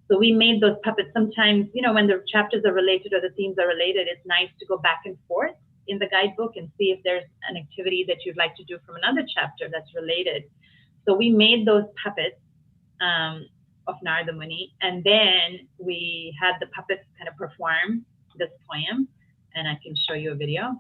So we made those puppets. Sometimes, you know, when the chapters are related or the themes are related, it's nice to go back and forth in the guidebook and see if there's an activity that you'd like to do from another chapter that's related. So we made those puppets of Narada Muni, and then we had the puppets kind of perform this poem, and I can show you a video.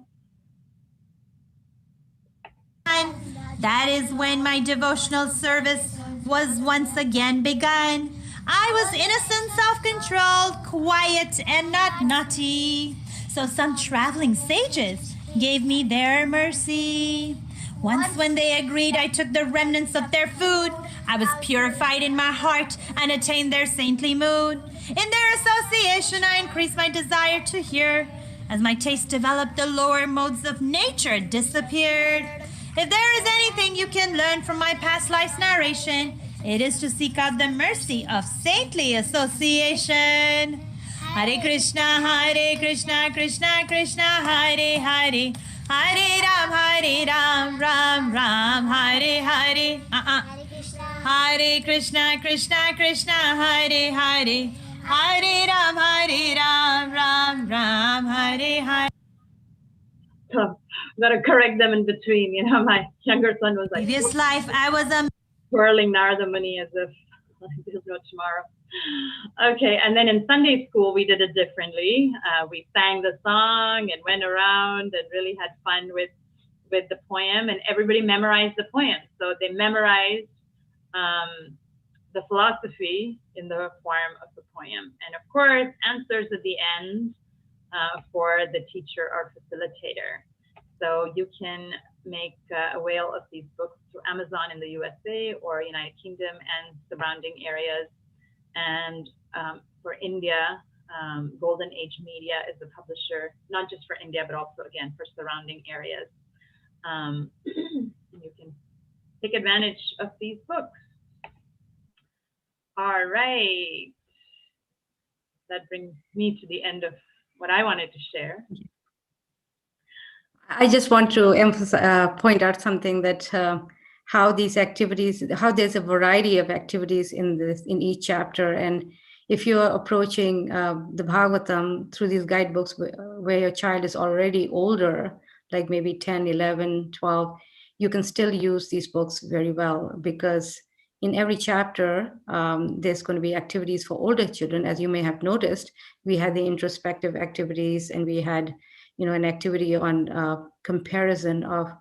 That is when my devotional service was once again begun. I was innocent, self-controlled, quiet, and not naughty. So some traveling sages gave me their mercy. Once when they agreed, I took the remnants of their food. I was purified in my heart and attained their saintly mood. In their association, I increased my desire to hear. As my taste developed, the lower modes of nature disappeared. If there is anything you can learn from my past life's narration, it is to seek out the mercy of saintly association. Hare Krishna, Krishna Krishna, Hare Hare, Hare Ram, Ram Ram, Hare Hare. Hare Krishna, Krishna Krishna, Hare Hare, Hare Ram, Ram Ram, Hare Hare. So gotta correct them in between. You know, my younger son was like, Previous life, I was a twirling Narada Muni as if there's no tomorrow. Okay, and then in Sunday school, we did it differently. We sang the song and went around and really had fun with the poem, and everybody memorized the poem. So they memorized the philosophy in the form of the poem. And of course, answers at the end for the teacher or facilitator. So you can make avail of these books through Amazon in the USA or United Kingdom and surrounding areas. And for India, Golden Age Media is the publisher, not just for India, but also, again, for surrounding areas. You can take advantage of these books. All right. That brings me to the end of what I wanted to share. I just want to emphasize, point out something that how these activities, how there's a variety of activities in each chapter. And if you are approaching the Bhagavatam through these guidebooks where your child is already older, like maybe 10, 11, 12, you can still use these books very well, because in every chapter, there's going to be activities for older children. As you may have noticed, we had the introspective activities, and we had, an activity on comparison of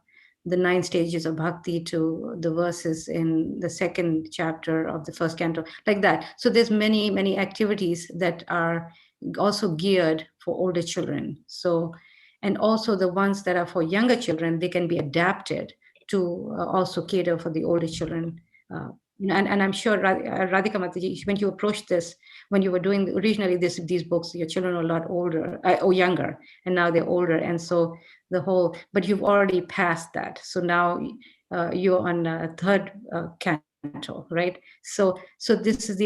the 9 stages of bhakti to the verses in the 2nd chapter of the 1st canto, like that. So there's many activities that are also geared for older children. So, and also the ones that are for younger children, they can be adapted to also cater for the older children. And I'm sure, Radhika Mataji, when you approached this, when you were doing originally these books, your children were a lot older or younger, and now they're older. And so but you've already passed that. So now you're on 3rd canto, right? So this is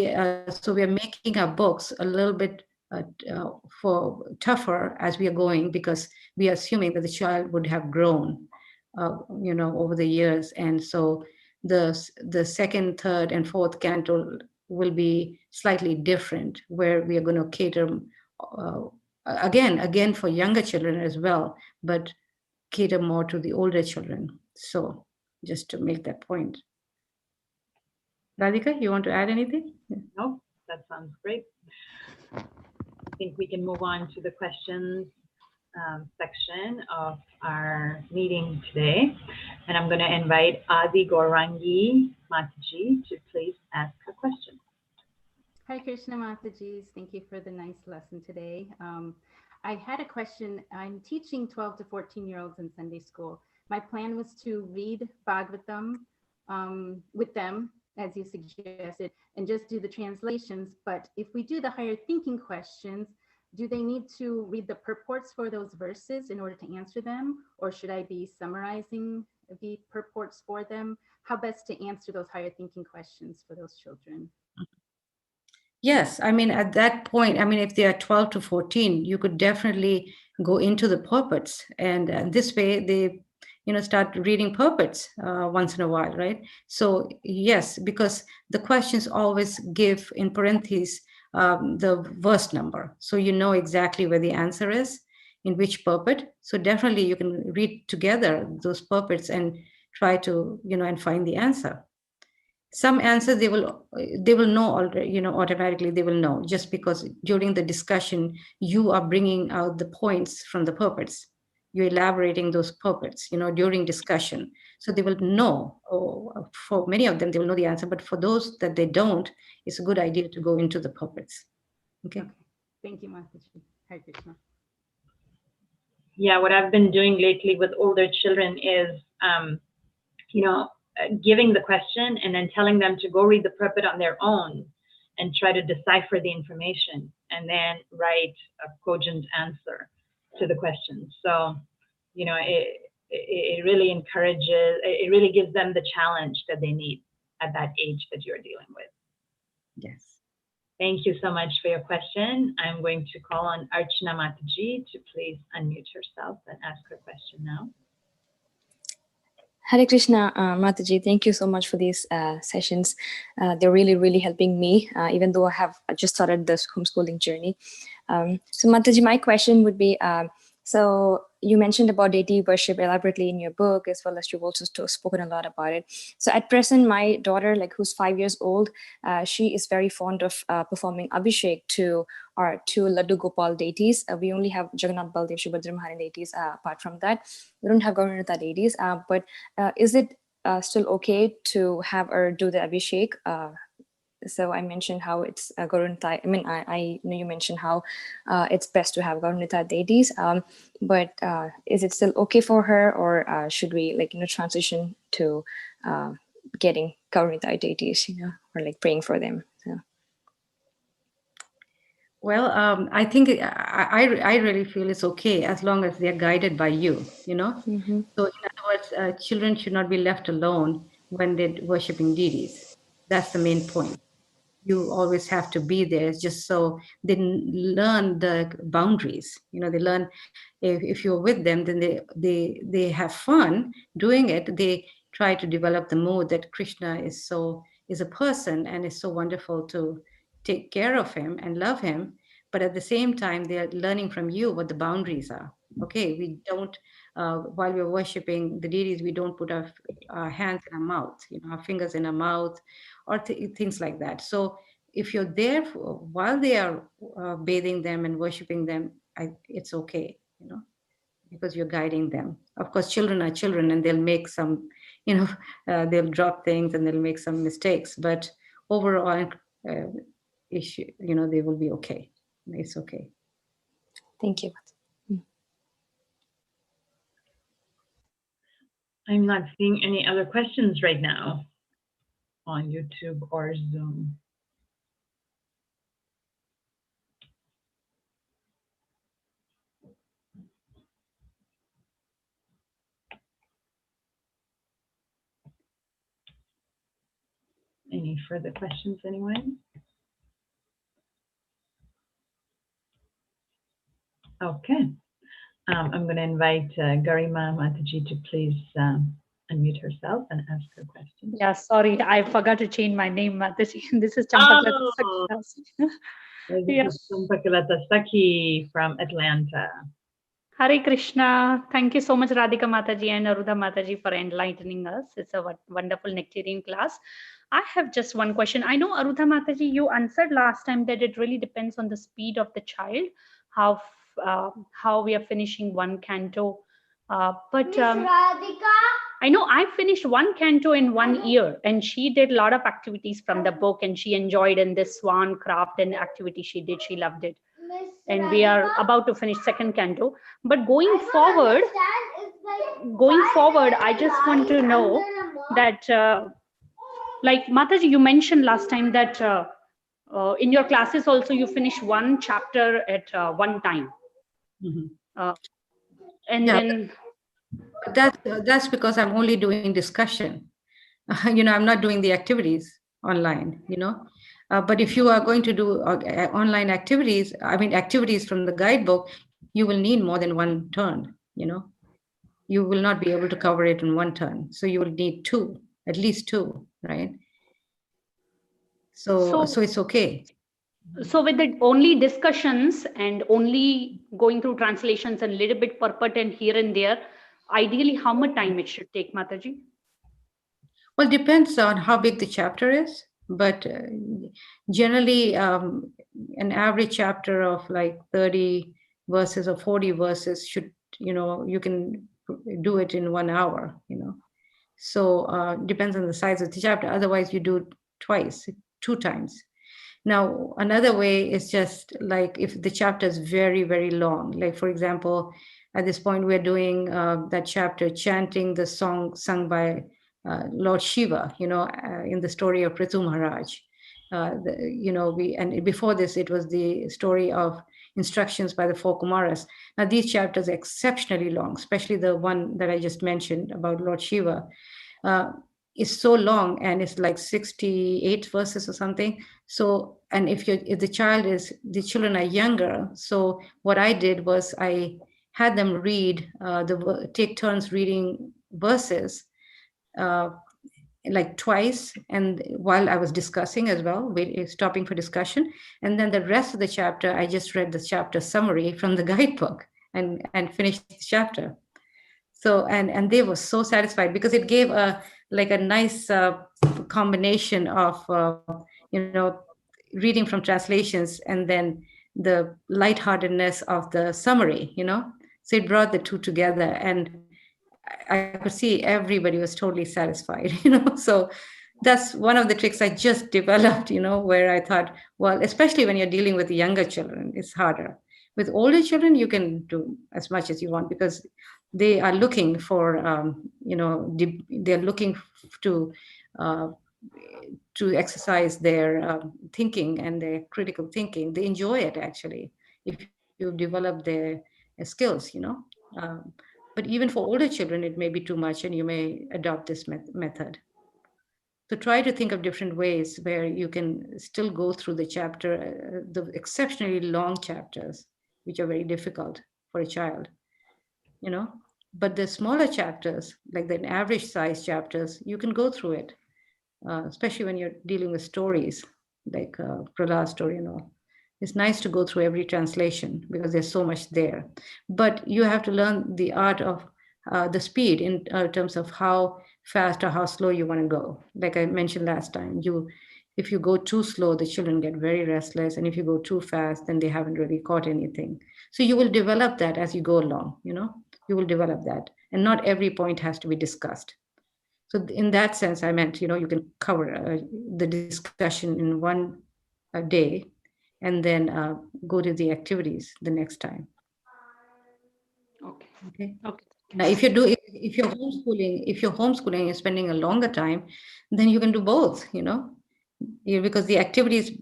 so we are making our books a little bit for tougher as we are going, because we are assuming that the child would have grown, over the years. And so the 2nd, 3rd, and 4th canto will be slightly different, where we are going to cater again for younger children as well, but cater more to the older children. So just to make that point. Radhika, you want to add anything? No, that sounds great. I think we can move on to the questions section of our meeting today. And I'm going to invite Adi Gaurangi Mataji to please ask a question. Hi, Krishna Mataji. Thank you for the nice lesson today. I had a question. I'm teaching 12 to 14-year-olds in Sunday school. My plan was to read Bhagavatam with them, as you suggested, and just do the translations. But if we do the higher thinking questions, do they need to read the purports for those verses in order to answer them? Or should I be summarizing the purports for them? How best to answer those higher thinking questions for those children? Yes, at that point, if they are 12 to 14, you could definitely go into the purports, and this way they, start reading purports once in a while, right? So yes, because the questions always give in parentheses the verse number, so you know exactly where the answer is in which purport. So definitely you can read together those purports and try to, and find the answer. Some answers they will know already, automatically they will know, just because during the discussion you are bringing out the points from the purports, you're elaborating those purports, during discussion, so they will know. Or for many of them they will know the answer, but for those that they don't, it's a good idea to go into the purports. Okay. Thank you, Mataji. Hare Krishna. Yeah, what I've been doing lately with older children is giving the question and then telling them to go read the purport on their own and try to decipher the information and then write a cogent answer to the question. So, it really encourages, it really gives them the challenge that they need at that age that you're dealing with. Yes. Thank you so much for your question. I'm going to call on Archana Mataji to please unmute herself and ask her question now. Hare Krishna, Mataji, thank you so much for these sessions. They're really, really helping me, even though I have just started this homeschooling journey. So Mataji, my question would be, so you mentioned about deity worship elaborately in your book, as well as you've also spoken a lot about it. So at present, my daughter, who's 5 years old, she is very fond of performing Abhishek to our 2 Laddu Gopal deities. We only have Jagannath Baldev Subhadra Mahani deities. Apart from that, we don't have Gauranga deities. But is it still okay to have her do the Abhishek So I mentioned how it's Gaurunita. I mean, I know you mentioned how it's best to have Gaurunita deities. But is it still okay for her, or should we transition to getting Gaurunita deities, or praying for them? So. Well, I think I really feel it's okay as long as they're guided by you, Mm-hmm. So in other words, children should not be left alone when they're worshiping deities. That's the main point. You always have to be there just so they learn the boundaries. They learn if you're with them, then they have fun doing it. They try to develop the mood that Krishna is a person and is so wonderful to take care of him and love him. But at the same time, they're learning from you what the boundaries are. Okay, we don't, while we're worshiping the deities, we don't put our hands in our mouth, our fingers in our mouth, or things like that. So if you're there while they are bathing them and worshiping them, it's okay, because you're guiding them. Of course, children are children, and they'll make some, they'll drop things and they'll make some mistakes. But overall, issue, they will be okay. It's okay. Thank you. I'm not seeing any other questions right now on YouTube or Zoom. Any further questions, anyone? Okay. I'm going to invite Garima Mataji to please unmute herself and ask her question. Yeah, sorry, I forgot to change my name, Mataji. This is Champaklata Sakhi. This is Champaklata Sakhi from Atlanta. Hare Krishna. Thank you so much, Radhika Mataji and Aruddha Mataji, for enlightening us. It's a wonderful nectarian class. I have just one question. I know, Aruddha Mataji, you answered last time that it really depends on the speed of the child, how we are finishing one canto. But Radhika? I know I finished one canto in 1 year, and she did a lot of activities from the book, and she enjoyed in this swan craft and activity she did. She loved it. And we are about to finish second canto. But going forward, I just want to know that, like Mataji, you mentioned last time that in your classes also you finish one chapter at one time. Mm-hmm. And yeah, then... That's because I'm only doing discussion. I'm not doing the activities online, But if you are going to do online activities, activities from the guidebook, you will need more than one turn, You will not be able to cover it in one turn. So you will need two, at least two, right? So it's okay. So with the only discussions and only going through translations and a little bit purport and here and there, ideally how much time it should take, Mataji? Well, it depends on how big the chapter is, but generally an average chapter of like 30 verses or 40 verses should, you can do it in 1 hour, So depends on the size of the chapter. Otherwise, you do twice, 2 times. Now, another way is just like if the chapter is very, very long, like for example, at this point, we're doing that chapter, chanting the song sung by Lord Shiva, in the story of Prithu Maharaj. And before this, it was the story of instructions by the 4 Kumaras. Now, these chapters are exceptionally long, especially the one that I just mentioned about Lord Shiva. Is so long, and it's like 68 verses or something. So, and if the children are younger, so what I did was I had them read take turns reading verses like twice, and while I was discussing as well, stopping for discussion, and then the rest of the chapter I just read the chapter summary from the guidebook and finished the chapter. So and they were so satisfied because it gave a nice combination of reading from translations and then the lightheartedness of the summary, so it brought the two together, and I could see everybody was totally satisfied, so That's one of the tricks I just developed, where I thought, well, especially when you're dealing with younger children, it's harder. With older children, you can do as much as you want because they are looking for, they're looking to uh, exercise their thinking and their critical thinking. They enjoy it actually if you develop their skills. But even for older children, it may be too much, and you may adopt this method. So try to think of different ways where you can still go through the chapter, the exceptionally long chapters, which are very difficult for a child, you know. But the smaller chapters, like the average size chapters, you can go through it, especially when you're dealing with stories like Prahlad's story and all. It's nice to go through every translation because there's so much there. But you have to learn the art of the speed in terms of how fast or how slow you want to go. Like I mentioned last time, if you go too slow, the children get very restless, and if you go too fast, then they haven't really caught anything. So you will develop that as you go along. You will develop that, and not every point has to be discussed. So in that sense, I meant, you can cover the discussion in one day, and then go to the activities the next time. Okay. Okay. Okay. Now, if you're homeschooling, you're spending a longer time, then you can do both. Because the activities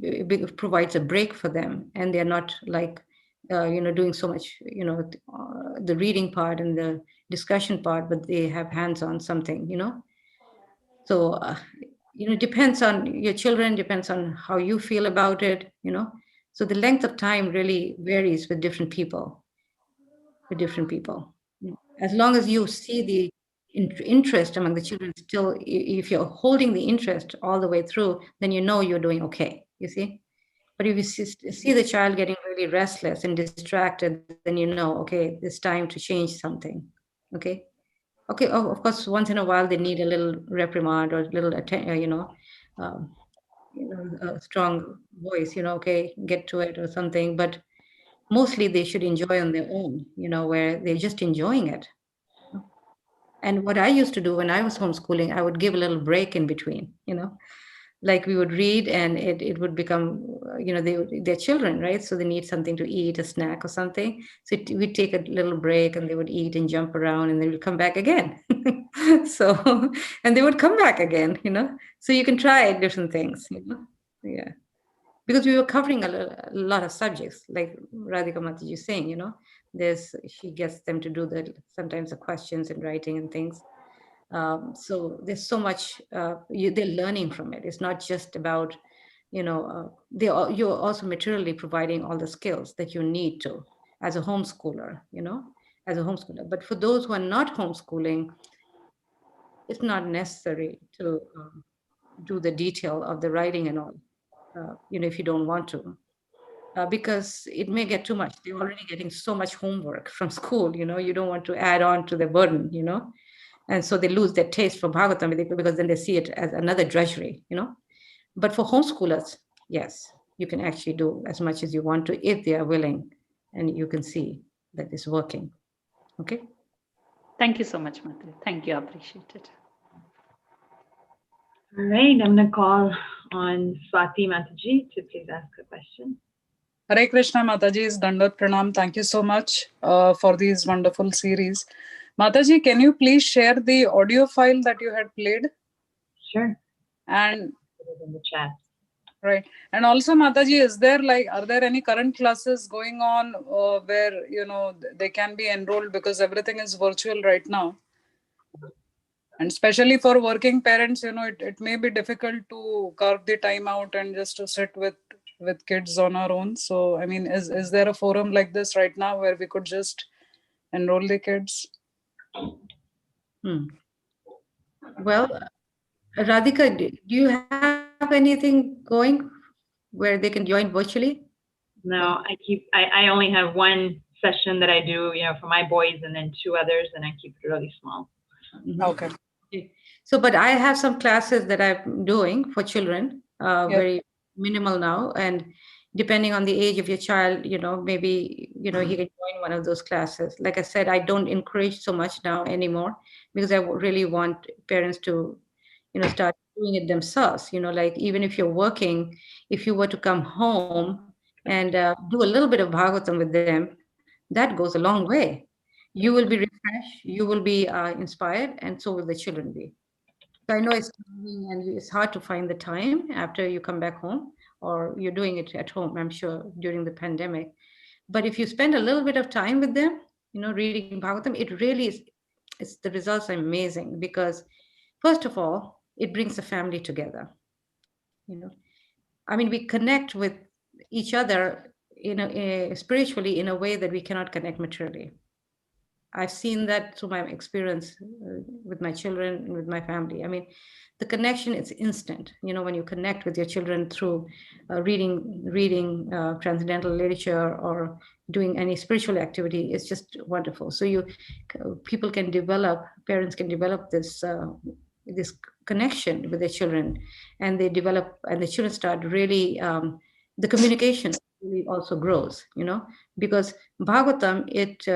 provides a break for them, and they're not like doing so much, the reading part and the discussion part, but they have hands-on something. So it depends on your children, depends on how you feel about it. So the length of time really varies with different people. As long as you see the interest among the children still, if you're holding the interest all the way through, then you're doing okay, you see. But if you see the child getting really restless and distracted, then okay, it's time to change something. Okay. Okay, of course, once in a while they need a little reprimand or a little um, a strong voice. Okay, get to it or something. But mostly they should enjoy on their own. Where they're just enjoying it. And what I used to do when I was homeschooling, I would give a little break in between. Like we would read, and it would become, they're children, right? So they need something to eat, a snack or something. So we'd take a little break, and they would eat and jump around, and they would come back again. So, and they would come back again, so you can try different things. Yeah, because we were covering a lot of subjects, like Radhika Mataji is saying. She gets them to do sometimes the questions and writing and things. So there's so much they're learning from it. It's not just about, you're also materially providing all the skills that you need to as a homeschooler, But for those who are not homeschooling, it's not necessary to do the detail of the writing and all, if you don't want to. Because it may get too much. They're already getting so much homework from school, you don't want to add on to the burden, and so they lose their taste for Bhagavatam because then they see it as another drudgery, But for homeschoolers, yes, you can actually do as much as you want to if they are willing, and you can see that it's working. Okay. Thank you so much, Mataji. Thank you. I appreciate it. All right, I'm going to call on Swati Mataji to please ask a question. Hare Krishna, Mataji's Dandat Pranam. Thank you so much for these wonderful series. Mataji, can you please share the audio file that you had played? Sure. And put it in the chat. Right. And also, Mataji, are there any current classes going on where, they can be enrolled, because everything is virtual right now? And especially for working parents, it may be difficult to carve the time out and just to sit with kids on our own. So, I mean, is there a forum like this right now where we could just enroll the kids? Well, Radhika, do you have anything going where they can join virtually? No, I only have one session that I do, for my boys, and then 2 others, and I keep it really small. Okay. So, but I have some classes that I'm doing for children, very minimal now. And depending on the age of your child, maybe, he can join one of those classes. Like I said, I don't encourage so much now anymore, because I really want parents to, start doing it themselves. Like even if you're working, if you were to come home and do a little bit of Bhagavatam with them, that goes a long way. You will be refreshed, you will be inspired, and so will the children be. So I know it's tiring and it's hard to find the time after you come back home, or you're doing it at home, I'm sure, during the pandemic. But if you spend a little bit of time with them, reading Bhagavatam, it really is, the results are amazing because, first of all, it brings the family together. I mean, we connect with each other spiritually in a way that we cannot connect materially. I've seen that through my experience with my children and with my family. I mean, the connection is instant. When you connect with your children through reading transcendental literature or doing any spiritual activity, it's just wonderful. So parents can develop this connection with their children, and the children start really, the communication really also grows, because Bhagavatam, it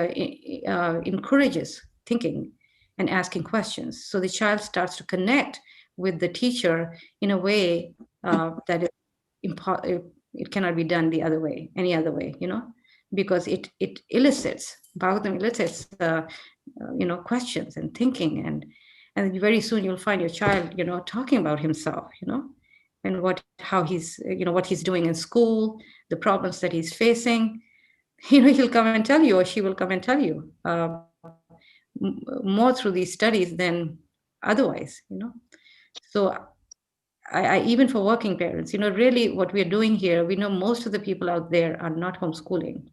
encourages thinking and asking questions. So the child starts to connect with the teacher in a way that it cannot be done any other way, because it elicits, Bhagavatam elicits, questions and thinking, and very soon you'll find your child, talking about himself, and what he's doing in school, the problems that he's facing. He'll come and tell you, or she will come and tell you more through these studies than otherwise. So I even for working parents, really what we're doing here, we know most of the people out there are not homeschooling.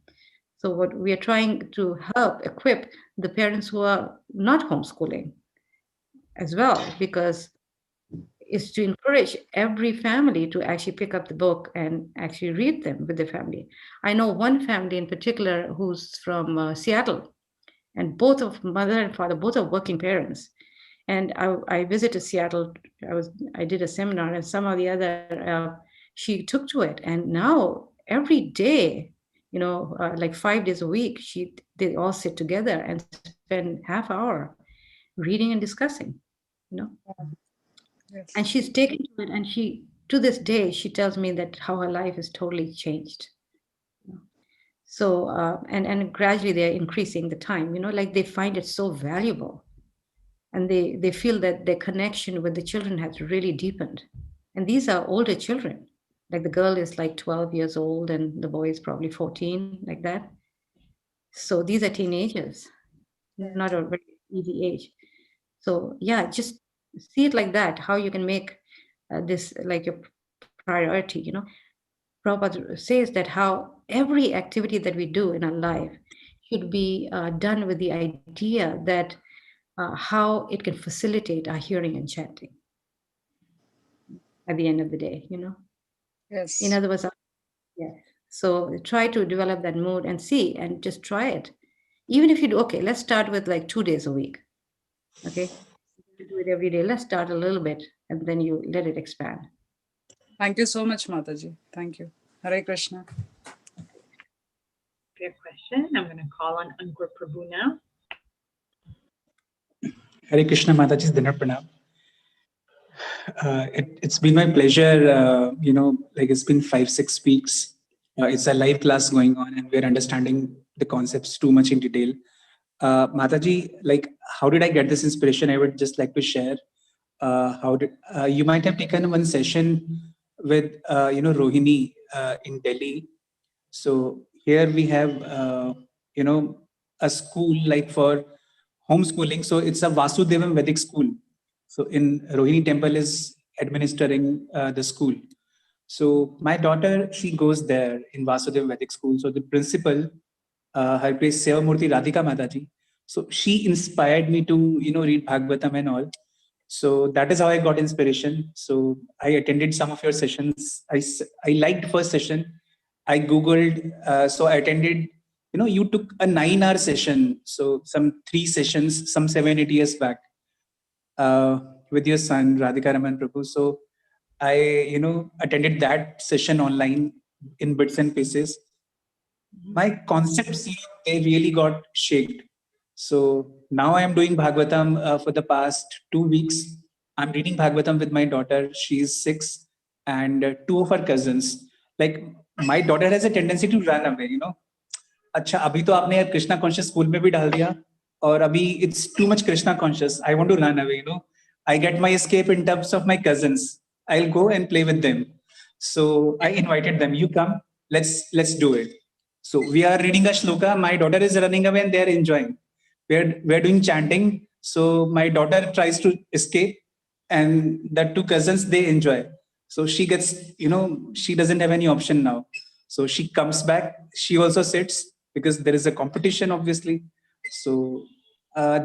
So what we are trying to help equip the parents who are not homeschooling as well, because is to encourage every family to actually pick up the book and actually read them with the family. I know one family in particular who's from Seattle, and both of mother and father, both are working parents. And I visited Seattle. I did a seminar, and some of the other, she took to it. And now every day, like 5 days a week, they all sit together and spend half hour reading and discussing, Yes. And she's taken to it, and to this day, she tells me that how her life is totally changed. So, and gradually they're increasing the time, like they find it so valuable. And they feel that their connection with the children has really deepened. And these are older children. Like the girl is like 12 years old and the boy is probably 14, like that. So these are teenagers, not a very easy age. So yeah, just see it like that, how you can make this like your priority. Prabhupada says that how every activity that we do in our life should be done with the idea that how it can facilitate our hearing and chanting at the end of the day, Yes. In other words, yeah. So try to develop that mood and see, and just try it. Even if you do, okay, let's start with like 2 days a week. Okay. You do it every day. Let's start a little bit and then you let it expand. Thank you so much, Mataji. Thank you. Hare Krishna. Good question. I'm going to call on Ankur Prabhu now. Hare Krishna, Mataji's dinner pranam. It's been my pleasure, like it's been 5-6 weeks. It's a live class going on and we're understanding the concepts too much in detail. Mataji, like, how did I get this inspiration? I would just like to share. You might have taken one session with, Rohini in Delhi. So here we have, a school like for homeschooling. So it's a Vasudevam Vedic school. So in Rohini Temple is administering the school. So my daughter, she goes there in Vasudevam Vedic school. So the principal, her name is Sevamurthy Radhika Mataji. So she inspired me to, read Bhagavatam and all. So that is how I got inspiration. So I attended some of your sessions. I liked first session. I Googled, so I attended, you took a 9-hour session. So some 3 sessions, some 7-8 years back with your son, Radhika Raman Prabhu. So I, attended that session online in bits and pieces. My concepts, they really got shaped. So now I am doing Bhagavatam for the past 2 weeks. I'm reading Bhagavatam with my daughter. She's 6, and two of her cousins. Like my daughter has a tendency to run away. अच्छा अभी तो आपने यार Krishna conscious school में भी डाल दिया और अभी it's too much Krishna conscious I want to run away I get my escape in terms of my cousins I will go and play with them so I invited them you come let's do it so we are reading a shloka my daughter is running away and they are enjoying we're doing chanting so my daughter tries to escape and the two cousins they enjoy so she gets she doesn't have any option now so she comes back she also sits because there is a competition obviously so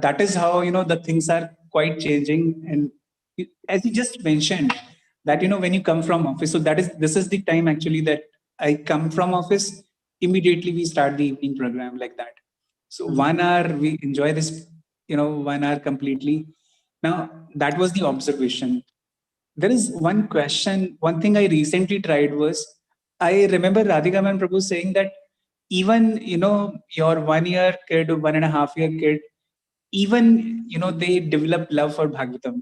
that is how the things are quite changing and as you just mentioned that when you come from office so this is the time actually that I come from office immediately we start the evening program like that so 1 hour we enjoy this 1 hour completely now that was the observation there is one question one thing I recently tried was I remember Radhika Man Prabhu saying that even your 1 year kid, 1.5 year kid, even they develop love for Bhagavatam.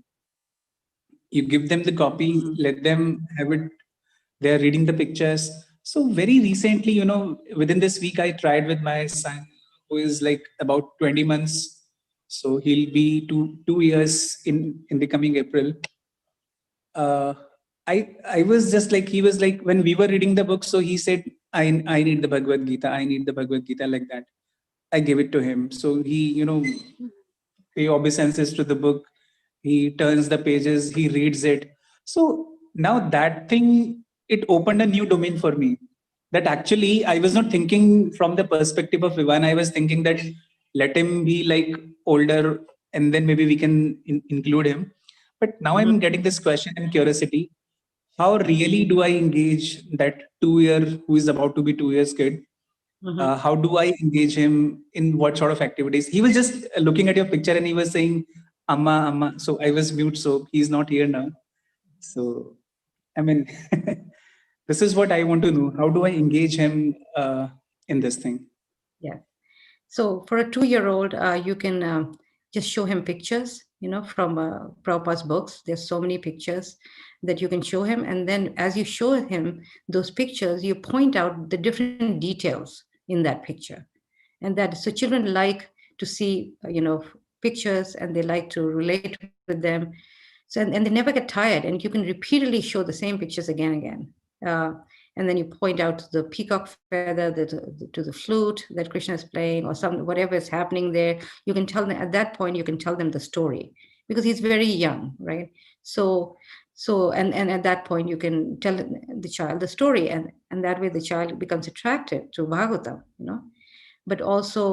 You give them the copy, let them have it. They are reading the pictures. So very recently, within this week, I tried with my son, who is like about 20 months. So he'll be 2 years in the coming April. I was just like he was like when we were reading the book, so he said, I need the Bhagavad Gita, I need the Bhagavad Gita like that. I gave it to him. So he, pay obeisances to the book. He turns the pages, he reads it. So now that thing, it opened a new domain for me. That actually I was not thinking from the perspective of Vivan. I was thinking that let him be like older and then maybe we can include him. But now I'm getting this question and curiosity. How really do I engage that 2 year who is about to be 2 years kid? How do I engage him in what sort of activities? He was just looking at your picture and he was saying, Amma, Amma. So I was mute, so he's not here now. So, I mean, this is what I want to know. How do I engage him in this thing? Yeah. So for a 2-year-old, you can just show him pictures, from Prabhupada's books. There's so many pictures that you can show him. And then as you show him those pictures, you point out the different details in that picture. And that so children like to see, pictures and they like to relate with them. So, and they never get tired and you can repeatedly show the same pictures again and again. And then you point out the peacock feather, to the flute that Krishna is playing, or whatever is happening there. You can tell them at that point. You can tell them the story because he's very young, right? So and at that point you can tell the child the story, and that way the child becomes attracted to Bhagavatam, But also,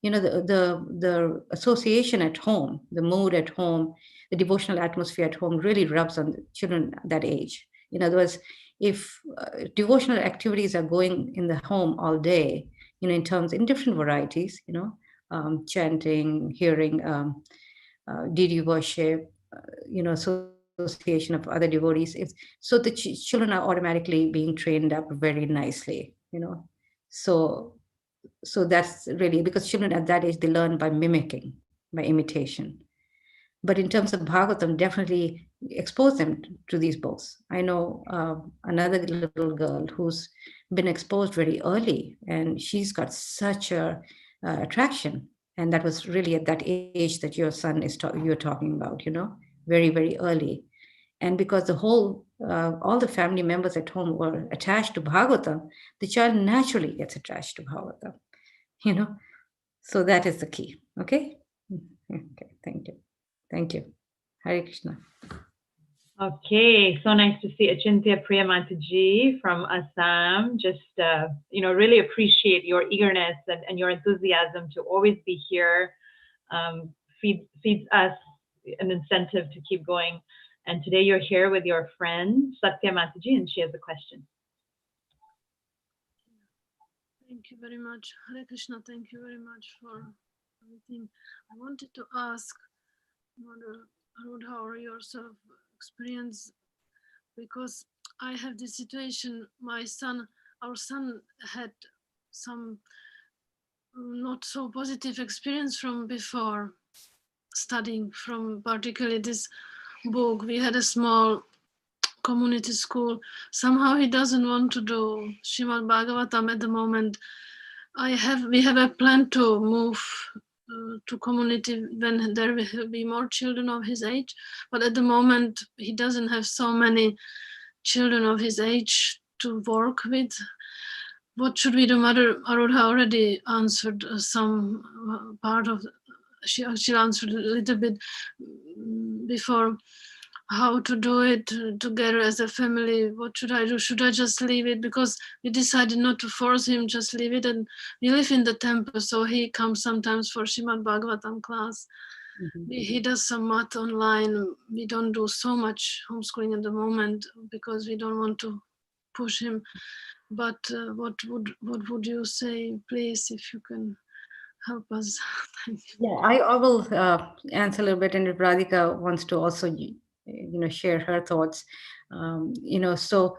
the association at home, the mood at home, the devotional atmosphere at home really rubs on the children that age. In other words, if devotional activities are going in the home all day, in different varieties, chanting, hearing, deity worship, association of other devotees, so the children are automatically being trained up very nicely, So that's really because children at that age, they learn by mimicking, by imitation. But in terms of Bhagavatam, definitely expose them to these books. I know another little girl who's been exposed very early, and she's got such a attraction. And that was really at that age that your son you're talking about, very, very early. And because all the family members at home were attached to Bhagavatam, the child naturally gets attached to Bhagavatam, So that is the key. Okay? Okay, thank you. Thank you. Hare Krishna. Okay, so nice to see Achintya Priya Mataji from Assam. Just, really appreciate your eagerness and your enthusiasm to always be here. Feeds us an incentive to keep going. And today you're here with your friend, Satya Mataji, and she has a question. Thank you very much. Hare Krishna, thank you very much for everything. I wanted to ask, Mother Aruddha or yourself, experience, because I have this situation. Our son had some not so positive experience from before studying, from particularly this book. We had a small community school. Somehow he doesn't want to do Srimad Bhagavatam at the moment. We have a plan to move to community when there will be more children of his age, but at the moment he doesn't have so many children of his age to work with. What should we do? Mother Aruddha already answered some part of, she answered a little bit before, how to do it together as a family. What should I do? Should I just leave it? Because we decided not to force him, just leave it. And we live in the temple, so he comes sometimes for Srimad Bhagavatam class. He does some math online. We don't do so much homeschooling at the moment because we don't want to push him. But what would you say, please, if you can help us? Thank you. Yeah, I will answer a little bit, and if Radhika wants to also, share her thoughts, so,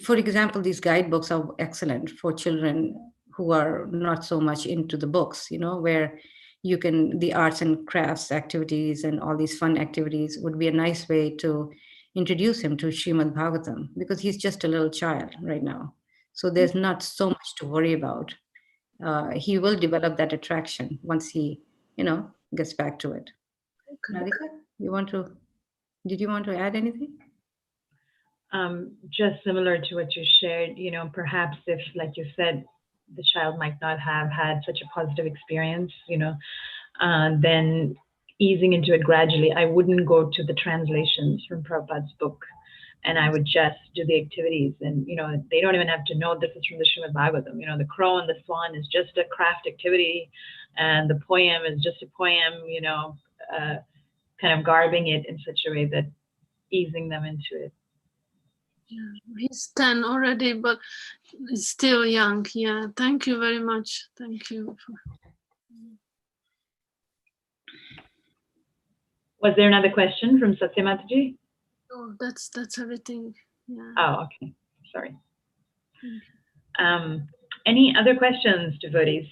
for example, these guidebooks are excellent for children who are not so much into the books, where you can, the arts and crafts activities and all these fun activities would be a nice way to introduce him to Srimad Bhagavatam, because he's just a little child right now. So there's not so much to worry about. He will develop that attraction once he, gets back to it. Radhika, did you want to add anything? Just similar to what you shared, perhaps if, like you said, the child might not have had such a positive experience, then easing into it gradually. I wouldn't go to the translations from Prabhupada's book, and I would just do the activities. And, they don't even have to know this is from the Srimad Bhagavatam. The crow and the swan is just a craft activity, and the poem is just a poem, kind of garbing it in such a way that easing them into it. Yeah, he's 10 already, but he's still young. Yeah, thank you very much. Thank you. Was there another question from Satya Mataji? Oh, that's everything. Yeah. Oh, okay. Sorry. Any other questions, devotees?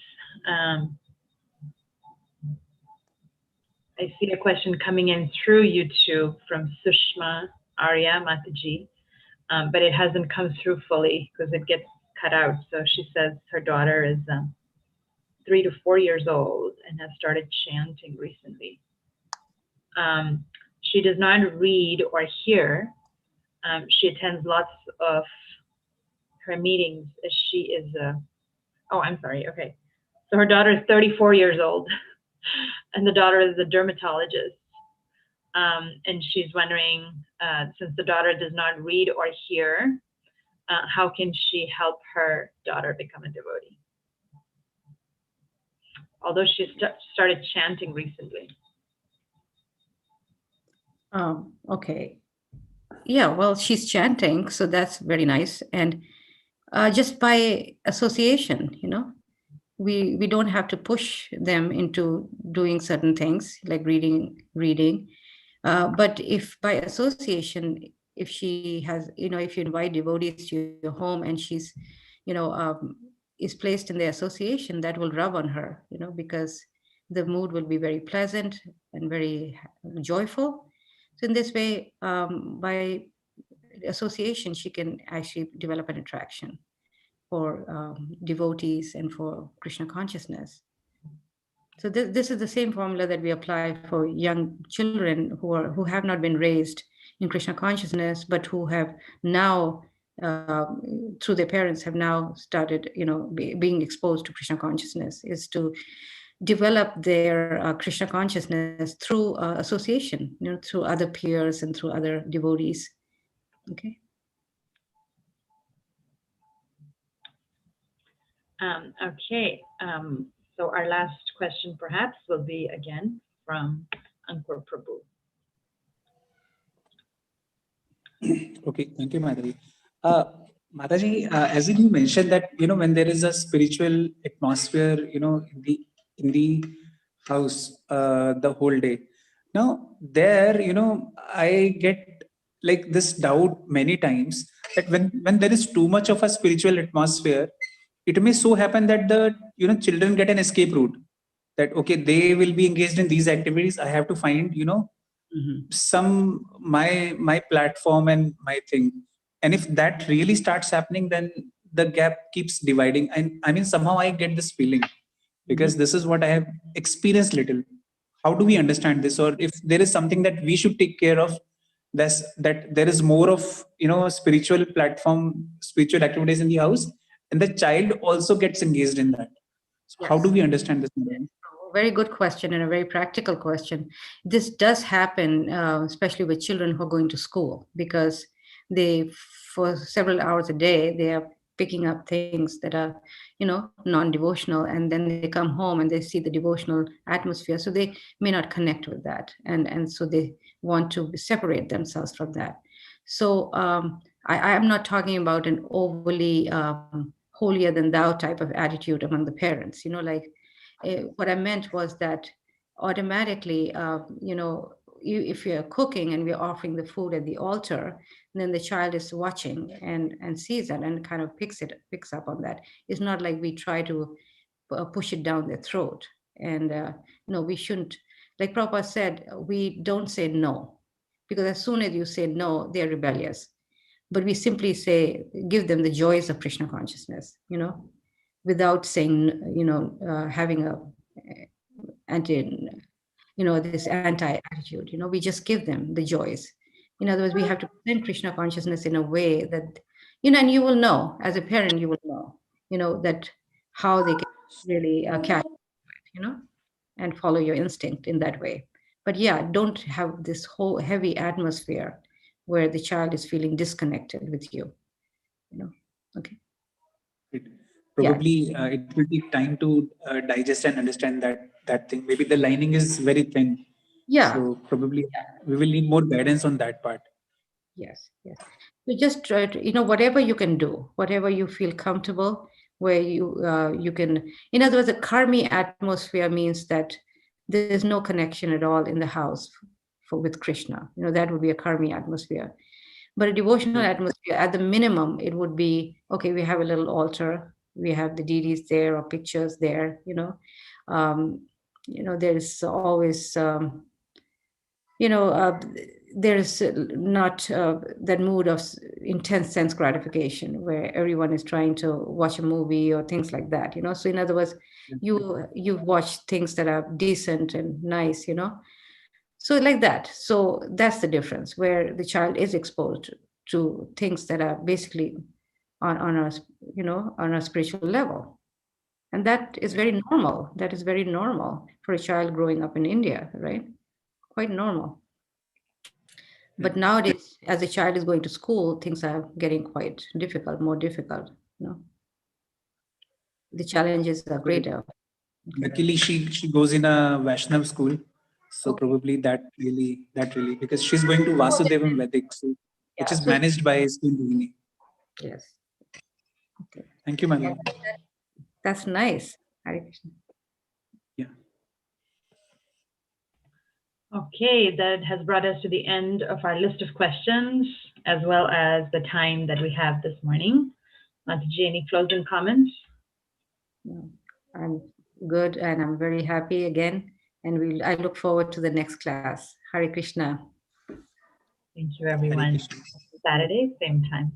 I see a question coming in through YouTube from Sushma Arya Mataji, but it hasn't come through fully because it gets cut out. So she says her daughter is 3 to 4 years old and has started chanting recently. She does not read or hear. She attends lots of her meetings as she is oh, I'm sorry. Okay. So her daughter is 34 years old and the daughter is a dermatologist. And she's wondering, since the daughter does not read or hear, how can she help her daughter become a devotee? Although she started chanting recently. Okay. Yeah, well, she's chanting, so that's very nice. And just by association, we don't have to push them into doing certain things like reading. But if by association, if she has, if you invite devotees to your home and she's, is placed in the association, that will rub on her, because the mood will be very pleasant and very joyful. So in this way, by association, she can actually develop an attraction for devotees and for Krishna consciousness. So this is the same formula that we apply for young children who have not been raised in Krishna consciousness, but who have now, through their parents, have now started, being exposed to Krishna consciousness, is to develop their Krishna consciousness through association, through other peers and through other devotees. Okay. Okay. So our last question perhaps will be again from Ankur Prabhu. Okay, thank you, Madhavi. Mataji, as you mentioned that, when there is a spiritual atmosphere, in the house the whole day. Now there, I get like this doubt many times that when there is too much of a spiritual atmosphere, it may so happen that the children get an escape route, that okay, they will be engaged in these activities. I have to find my platform and my thing. And if that really starts happening, then the gap keeps dividing. And I mean, somehow I get this feeling, because this is what I have experienced little. How do we understand this? Or if there is something that we should take care of, that there is more of, spiritual platform, spiritual activities in the house, and the child also gets engaged in that. So how do we understand this? Very good question, and a very practical question. This does happen, especially with children who are going to school, because they, for several hours a day, they are picking up things that are, non-devotional, and then they come home and they see the devotional atmosphere, so they may not connect with that, and so they want to separate themselves from that. So I am not talking about an overly holier than thou type of attitude among the parents. What I meant was that automatically, if you're cooking and we're offering the food at the altar, then the child is watching and sees that and kind of picks up on that. It's not like we try to push it down their throat. And no, we shouldn't. Like Prabhupada said, we don't say no, because as soon as you say no, they're rebellious. But we simply say, give them the joys of Krishna consciousness, without saying, having this anti-attitude. We just give them the joys. In other words, we have to present Krishna consciousness in a way that, and you will know, as a parent, you will know, that how they can really catch it, and follow your instinct in that way. But yeah, don't have this whole heavy atmosphere where the child is feeling disconnected with you, okay. Probably it will take time to digest and understand that thing. Maybe the lining is very thin. Yeah. So probably we will need more guidance on that part. Yes. So just try to, whatever you can do, whatever you feel comfortable, where you can. In other words, a karmi atmosphere means that there's no connection at all in the house with Krishna. That would be a karmi atmosphere. But a devotional atmosphere, at the minimum, it would be, okay, we have a little altar, we have the deities there or pictures there, there's always, there's not that mood of intense sense gratification where everyone is trying to watch a movie or things like that, So in other words, you watch things that are decent and nice, So like that. So that's the difference, where the child is exposed to things that are basically on a spiritual level. And that is very normal. That is very normal for a child growing up in India, right? Quite normal. But nowadays, as a child is going to school, things are getting quite difficult, more difficult. The challenges are greater. Luckily, she goes in a Vaishnav school, so probably that really because she's going to Vasudevam Vedic, which is managed by Srimad. Yes. Okay. Thank you, Madam. That's nice. Hare Krishna. Yeah. Okay, that has brought us to the end of our list of questions, as well as the time that we have this morning. Mataji, any closing comments? I'm good, and I'm very happy again. And I look forward to the next class. Hare Krishna. Thank you, everyone. Saturday, same time.